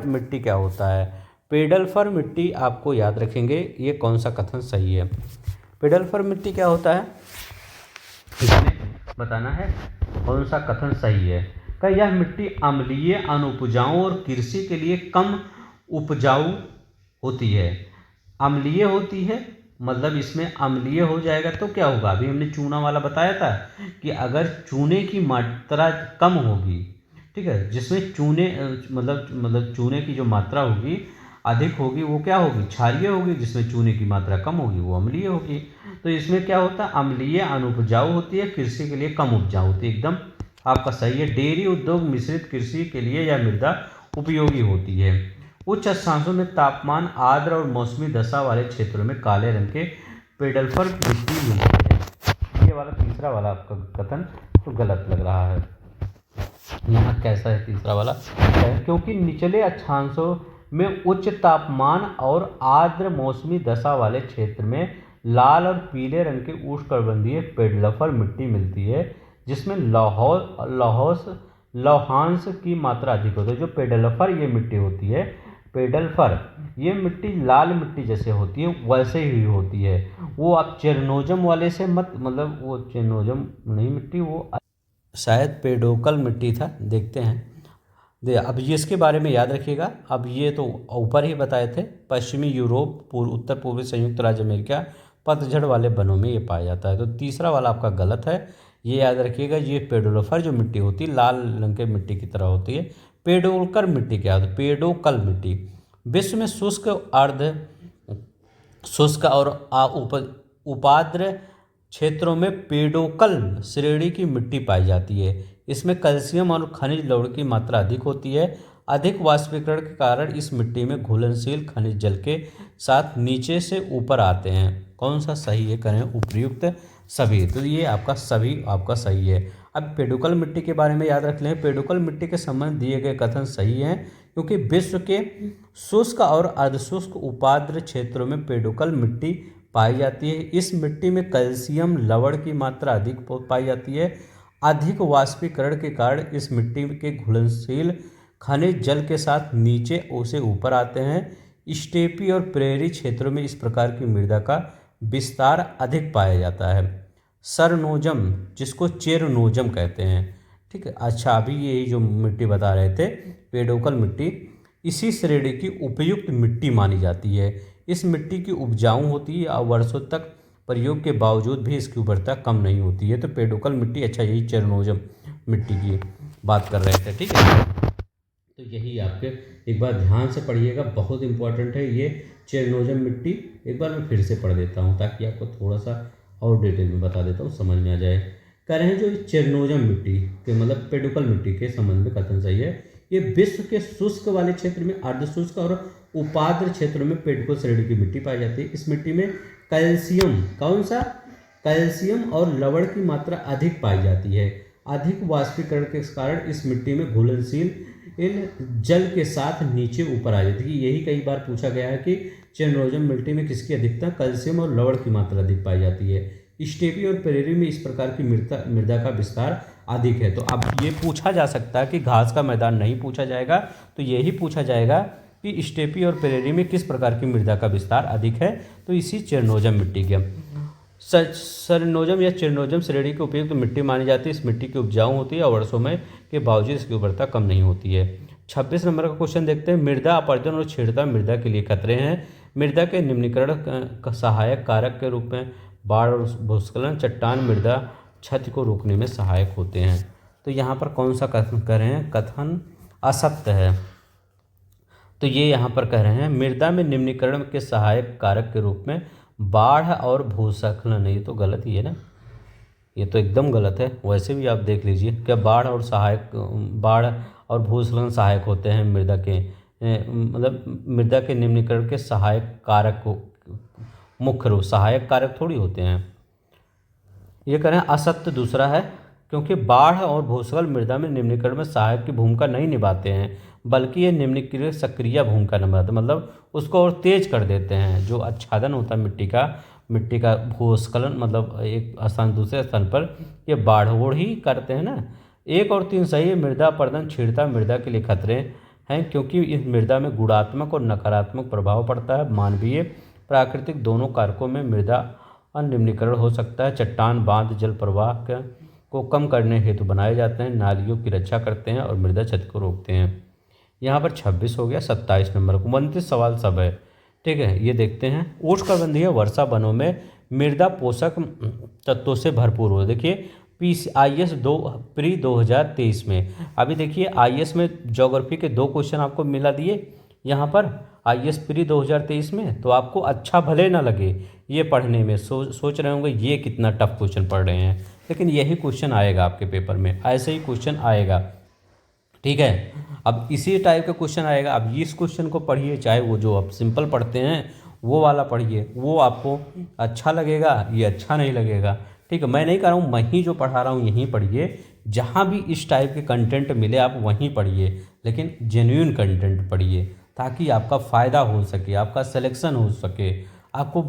[SPEAKER 1] मिट्टी क्या होता है, पेडलफर मिट्टी आपको याद रखेंगे, ये कौन सा कथन सही है। पेडलफर मिट्टी क्या होता है, इसमें बताना है कौन सा कथन सही है। का यह मिट्टी अम्लीय, अनुपजाऊ और कृषि के लिए कम उपजाऊ होती है। अम्लीय होती है मतलब इसमें अम्लीय हो जाएगा तो क्या होगा, अभी हमने चूना वाला बताया था कि अगर चूने की मात्रा कम होगी, ठीक है, जिसमें चूने मतलब चूने की जो मात्रा होगी अधिक होगी वो क्या होगी, क्षारीय होगी, जिसमें चूने की मात्रा कम होगी वो अम्लीय होगी। तो इसमें क्या होता है, अम्लीय अनुपजाऊ होती है, कृषि के लिए कम उपजाऊ होती है, एकदम आपका सही है। डेयरी उद्योग मिश्रित कृषि के लिए यह मृदा उपयोगी होती है। उच्च स्थानों में तापमान आर्द्र और मौसमी दशा वाले क्षेत्रों में काले रंग के पेडलफर मिट्टी मिलती है। ये वाला तीसरा वाला आपका कथन तो गलत लग रहा है। यहाँ कैसा है तीसरा वाला, क्योंकि निचले अक्षांशों में उच्च तापमान और आर्द्र मौसमी दशा वाले क्षेत्र में लाल और पीले रंग के उष्णकटिबंधीय पेडलफर मिट्टी मिलती है, जिसमें लौहांश की मात्रा अधिक होती है। जो पेडलफर ये मिट्टी होती है, पेडलफर ये मिट्टी लाल मिट्टी जैसे होती है वैसे ही होती है। वो आप चेरनोजम वाले से मत, मतलब वो चेरनोजम नहीं मिट्टी, वो शायद पेडोकल मिट्टी था, देखते हैं। अब ये इसके बारे में याद रखिएगा। अब ये तो ऊपर ही बताए थे, पश्चिमी यूरोप, उत्तर पूर्वी संयुक्त राज्य अमेरिका पतझड़ वाले वनों में ये पाया जाता है। तो तीसरा वाला आपका गलत है, ये याद रखिएगा। ये पेडोलफर जो मिट्टी होती है लाल रंग के मिट्टी की तरह होती है। पेडोकल मिट्टी क्या होती है, पेडोकल मिट्टी विश्व में शुष्क, अर्ध शुष्क और उपाद्र क्षेत्रों में पेडोकल श्रेणी की मिट्टी पाई जाती है। इसमें कैल्शियम और खनिज लवण की मात्रा अधिक होती है। अधिक वाष्पीकरण के कारण इस मिट्टी में घुलनशील खनिज जल के साथ नीचे से ऊपर आते हैं। कौन सा सही है, करें उपर्युक्त सभी, तो ये आपका सभी आपका सही है। अब पेडोकल मिट्टी के बारे में याद रख लें, पेडोकल मिट्टी के संबंध दिए गए कथन सही हैं, क्योंकि विश्व के शुष्क और अर्धशुष्क उपाद्र क्षेत्रों में पेडोकल मिट्टी पाई जाती है। इस मिट्टी में कैल्शियम लवण की मात्रा अधिक पाई जाती है। अधिक वाष्पीकरण के कारण इस मिट्टी के घुलनशील खनिज जल के साथ नीचे से ऊपर आते हैं। स्टेपी और प्रेरी क्षेत्रों में इस प्रकार की मृदा का विस्तार अधिक पाया जाता है। सरनोजम जिसको चेरनोजम कहते हैं, ठीक है। अच्छा, अभी ये जो मिट्टी बता रहे थे पेडोकल मिट्टी, इसी श्रेणी की उपयुक्त मिट्टी मानी जाती है। इस मिट्टी की उपजाऊ होती है और वर्षों तक प्रयोग के बावजूद भी इसकी उर्वरता कम नहीं होती है। तो पेडोकल मिट्टी, अच्छा यही चेरनोजम मिट्टी की बात कर रहे थे, ठीक है। तो यही आपके एक बार ध्यान से पढ़िएगा, बहुत इंपॉर्टेंट है ये चेरनोजम मिट्टी। एक बार मैं फिर से पढ़ देता हूँ ताकि आपको थोड़ा सा और डिटेल में बता देता हूँ, समझ में आ जाए। कह रहे हैं जो चेरनोजम मिट्टी के मतलब पेडुकल मिट्टी के संबंध में कथन सही है। ये विश्व के शुष्क वाले क्षेत्र में अर्धशुष्क और उपाद्र क्षेत्रों में पेडुकल श्रेणी की मिट्टी पाई जाती है। इस मिट्टी में कैल्शियम, कौन सा, कैल्शियम और लवण की मात्रा अधिक पाई जाती है। अधिक वाष्पीकरण के कारण इस मिट्टी में घुलनशील जल के साथ नीचे ऊपर आ जाती है। यही कई बार पूछा गया है कि चेरनोजम मिट्टी में किसकी अधिकता कैल्शियम और लवण की मात्रा अधिक पाई जाती है। स्टेपी और प्रेरी में इस प्रकार की मृदा का विस्तार अधिक है। तो अब ये पूछा जा सकता है कि घास का मैदान नहीं पूछा जाएगा, तो यही पूछा जाएगा कि स्टेपी और प्रेरी में किस प्रकार की मृदा का विस्तार अधिक है, तो इसी चेरनोजम मिट्टी के। सरनोजम या चेरनोजम श्रेणी के उपयुक्त मिट्टी मानी जाती है। इस मिट्टी की उपजाऊ होती है और वर्षों में के बावजूद इसकी उर्वरता कम नहीं होती है। 26 नंबर का क्वेश्चन देखते हैं। मृदा अपरदन और छेड़ता मृदा के लिए खतरे हैं। मृदा के निम्नीकरण का सहायक कारक के रूप में बाढ़ और भूस्खलन, चट्टान मृदा क्षति को रोकने में सहायक होते हैं। तो यहाँ पर कौन सा कथन कर रहे हैं, कथन असत्य है। तो ये यहाँ पर कह रहे हैं मृदा में निम्नीकरण के सहायक कारक के रूप में बाढ़ और भूस्खलन। ये तो गलत ही है ना, ये तो एकदम गलत है। वैसे भी आप देख लीजिए क्या बाढ़ और भूस्खलन सहायक होते हैं मृदा के, मतलब मृदा के निम्नीकरण के सहायक कारक को, मुख्य रूप सहायक कारक थोड़ी होते हैं। ये कह रहे हैं असत्य दूसरा है, क्योंकि बाढ़ और भूस्खलन मृदा में निम्नीकरण में सहायक की भूमिका नहीं निभाते हैं, बल्कि ये निम्नीकरण सक्रिय भूमिका निभाते हैं, मतलब उसको और तेज कर देते हैं। जो आच्छादन होता है मिट्टी का भूस्खलन मतलब एक स्थान दूसरे स्थान पर, ये बाढ़ वोढ़ ही करते हैं ना। 1 और 3 सही है। मृदा अपरदन छेड़ता मृदा के लिए खतरे हैं, क्योंकि इस मृदा में गुणात्मक और नकारात्मक प्रभाव पड़ता है। मानवीय प्राकृतिक दोनों कारकों में मृदा निम्नीकरण हो सकता है। चट्टान बांध जल प्रवाह को कम करने हेतु बनाए जाते हैं, नालियों की रक्षा करते हैं और मृदा क्षति को रोकते हैं। यहाँ पर 26 हो गया। 27 नंबर को 29 सवाल सब है, ठीक है। ये देखते हैं। उष्णकटिबंधीय वर्षा वनों में मृदा पोषक तत्वों से भरपूर हो। देखिए IS प्री 2023 में, अभी देखिए IS में ज्योग्राफी के 2 क्वेश्चन आपको मिला दिए यहाँ पर IS प्री 2023 में। तो आपको अच्छा भले ना लगे ये पढ़ने में, सोच रहे होंगे ये कितना टफ क्वेश्चन पढ़ रहे हैं, लेकिन यही क्वेश्चन आएगा आपके पेपर में, ऐसे ही क्वेश्चन आएगा, ठीक है। अब इसी टाइप का क्वेश्चन आएगा। अब इस क्वेश्चन को पढ़िए, चाहे वो जो आप सिंपल पढ़ते हैं वो वाला पढ़िए, वो आपको अच्छा लगेगा, ये अच्छा नहीं लगेगा, ठीक है। मैं नहीं कह रहा हूँ, मैं ही जो पढ़ा रहा हूँ यहीं पढ़िए, जहाँ भी इस टाइप के कंटेंट मिले आप वहीं पढ़िए, लेकिन जेन्युइन कंटेंट पढ़िए, ताकि आपका फ़ायदा हो सके, आपका सिलेक्शन हो सके। आपको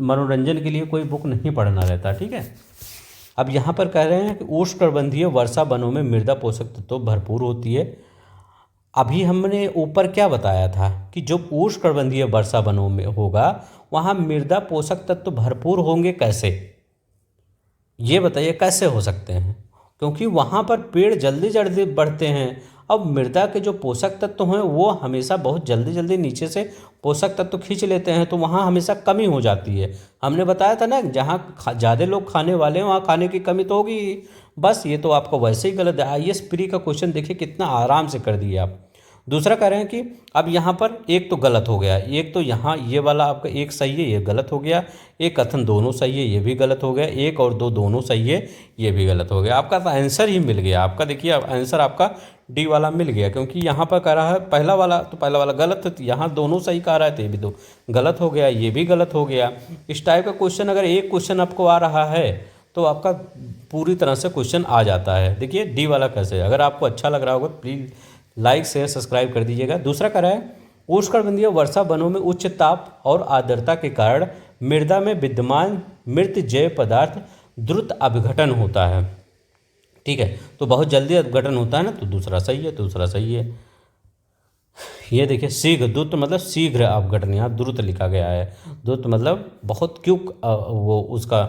[SPEAKER 1] मनोरंजन के लिए कोई बुक नहीं पढ़ना रहता, ठीक है। अब यहाँ पर कह रहे हैं कि उष्णकटिबंधीय वर्षा वनों में मृदा पोषक तत्व भरपूर होती है। अभी हमने ऊपर क्या बताया था कि जो उष्णकटिबंधीय वर्षा वनों में होगा वहाँ मृदा पोषक तत्व भरपूर होंगे, कैसे, ये बताइए कैसे हो सकते हैं। क्योंकि वहाँ पर पेड़ जल्दी जल्दी बढ़ते हैं। अब मृदा के जो पोषक तत्व हैं वो हमेशा बहुत जल्दी जल्दी नीचे से पोषक तत्व खींच लेते हैं, तो वहाँ हमेशा कमी हो जाती है। हमने बताया था ना, जहाँ ज़्यादा लोग खाने वाले हैं वहाँ खाने की कमी तो होगी। बस ये तो आपको वैसे ही गलत है। IS प्री का क्वेश्चन देखिए कितना आराम से कर दिए आप। दूसरा कह रहे हैं कि अब यहाँ पर एक तो गलत हो गया, एक तो यहाँ ये वाला आपका एक सही है, ये गलत हो गया। एक कथन दोनों सही है, ये भी गलत हो गया। 1 और 2 दोनों सही है, ये भी गलत हो गया। आपका तो आंसर ही मिल गया। आपका देखिए आंसर आपका D वाला मिल गया, क्योंकि यहाँ पर कह रहा है पहला वाला गलत है, तो यहाँ दोनों सही कह रहा है, तो ये भी दो गलत हो गया, ये भी गलत हो गया। इस टाइप का क्वेश्चन अगर एक क्वेश्चन आपको आ रहा है तो आपका पूरी तरह से क्वेश्चन आ जाता है। देखिए D वाला कैसे, अगर आपको अच्छा लग रहा होगा प्लीज़ लाइक शेयर सब्सक्राइब कर दीजिएगा। दूसरा कह रहा है उष्णकटिबंधीय वर्षा वनों में उच्च ताप और आर्द्रता के कारण मृदा में विद्यमान मृत जैव पदार्थ द्रुत अपघटन होता है, ठीक है। तो बहुत जल्दी अपघटन होता है ना, तो दूसरा सही है, दूसरा सही है। ये देखिए शीघ्र, द्रुत मतलब शीघ्र अपघटन, यहाँ द्रुत लिखा गया है। द्रुत मतलब बहुत क्विक वो उसका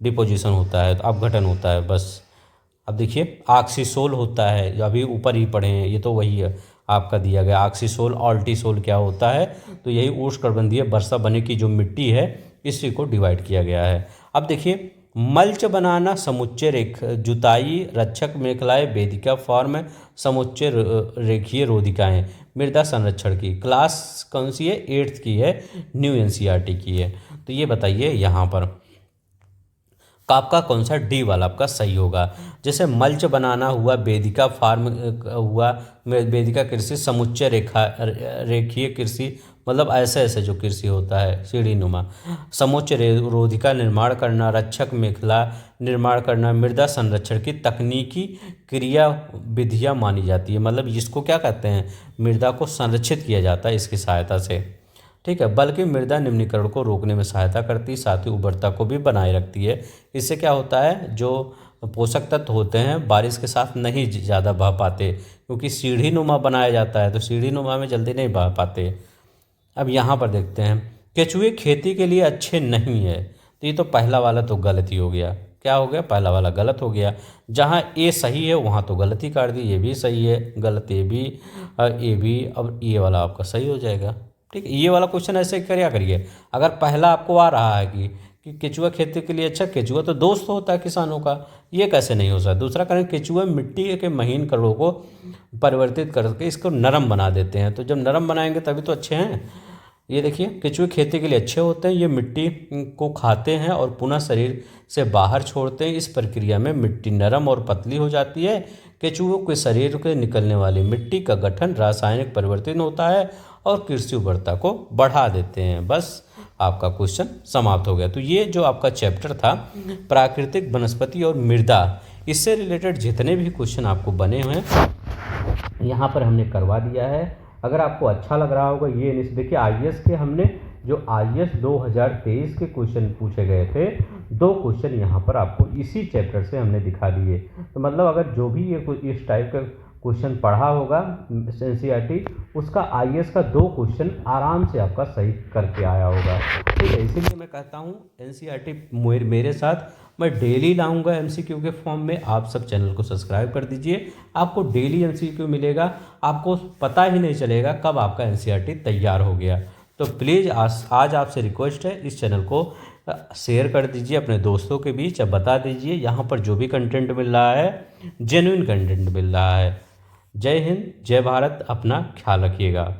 [SPEAKER 1] डिपोजिशन होता है, तो अपघटन होता है बस। अब देखिए ऑक्सीसोल होता है, जो अभी ऊपर ही पढ़े हैं, ये तो वही है आपका दिया गया। ऑक्सीसोल ऑल्टीसोल क्या होता है, तो यही उष्णकटिबंधीय वर्षा वनों की जो मिट्टी है इसी को डिवाइड किया गया है। अब देखिए मल्च बनाना, समुच्चय जुताई, रक्षक मेखलाएँ, वेदिका फॉर्म, समुच्चय रेखीय रोधिकाएँ मृदा संरक्षण की। क्लास कौन सी है, 8th की है, न्यू NCERT की है। तो ये बताइए यहाँ पर आपका कौन सा डी वाला आपका सही होगा। जैसे मल्च बनाना हुआ, वेदिका फार्म हुआ, वेदिका कृषि, समुच्चय रेखीय कृषि, मतलब ऐसे ऐसे जो कृषि होता है सीढ़ी नुमा, समोच्च रोधिका निर्माण करना, रक्षक मेखला निर्माण करना, मृदा संरक्षण की तकनीकी क्रिया विधियाँ मानी जाती है। मतलब इसको क्या कहते हैं, मृदा को संरक्षित किया जाता है इसकी सहायता से, ठीक है। बल्कि मृदा निम्नीकरण को रोकने में सहायता करती है, साथ ही उर्वरता को भी बनाए रखती है। इससे क्या होता है, जो पोषक तत्व होते हैं बारिश के साथ नहीं ज़्यादा बह पाते, क्योंकि सीढ़ी नुमा बनाया जाता है, तो सीढ़ी नुमा में जल्दी नहीं बह पाते। अब यहाँ पर देखते हैं, केचुए खेती के लिए अच्छे नहीं है, तो ये तो पहला वाला तो गलत ही हो गया। क्या हो गया, पहला वाला गलत हो गया। जहाँ ए सही है वहाँ तो गलत ही काट दी, ये भी सही है, गलत ये भी, ए भी, अब ये वाला आपका सही हो जाएगा। ठीक है, ये वाला क्वेश्चन ऐसे क्या करिए, अगर पहला आपको आ रहा है कि केचुआ खेती के लिए अच्छा, केचुआ तो दोस्त होता है किसानों का, ये कैसे नहीं हो सकता। दूसरा कारण, केचुआ मिट्टी के महीन कणों को परिवर्तित करके इसको नरम बना देते हैं, तो जब नरम बनाएंगे तभी तो अच्छे हैं। ये देखिए, केचुए खेती के लिए अच्छे होते हैं, ये मिट्टी को खाते हैं और पुनः शरीर से बाहर छोड़ते हैं। इस प्रक्रिया में मिट्टी नरम और पतली हो जाती है। केचुओं के शरीर से निकलने वाली मिट्टी का गठन रासायनिक परिवर्तन होता है और कृषि उर्वरता को बढ़ा देते हैं। बस आपका क्वेश्चन समाप्त हो गया। तो ये जो आपका चैप्टर था प्राकृतिक वनस्पति और मृदा, इससे रिलेटेड जितने भी क्वेश्चन आपको बने हुए हैं यहाँ पर हमने करवा दिया है। अगर आपको अच्छा लग रहा होगा ये देखिए, आईएएस के हमने जो आईएएस 2023 के क्वेश्चन पूछे गए थे, 2 क्वेश्चन यहाँ पर आपको इसी चैप्टर से हमने दिखा दिए। तो मतलब अगर जो भी ये इस टाइप का क्वेश्चन पढ़ा होगा एनसीईआरटी, उसका आईएएस का 2 क्वेश्चन आराम से आपका सही करके आया होगा। ठीक है, इसीलिए मैं कहता हूँ एनसीईआरटी मेरे साथ मैं डेली लाऊंगा एमसीक्यू के फॉर्म में। आप सब चैनल को सब्सक्राइब कर दीजिए, आपको डेली एमसीक्यू मिलेगा, आपको पता ही नहीं चलेगा कब आपका एनसीईआरटी तैयार हो गया। तो प्लीज़ आज आपसे रिक्वेस्ट है, इस चैनल को शेयर कर दीजिए अपने दोस्तों के बीच, अब बता दीजिए यहाँ पर जो भी कंटेंट मिल रहा है जेन्युइन कंटेंट मिल रहा है। जय हिंद, जय भारत, अपना ख्याल रखिएगा।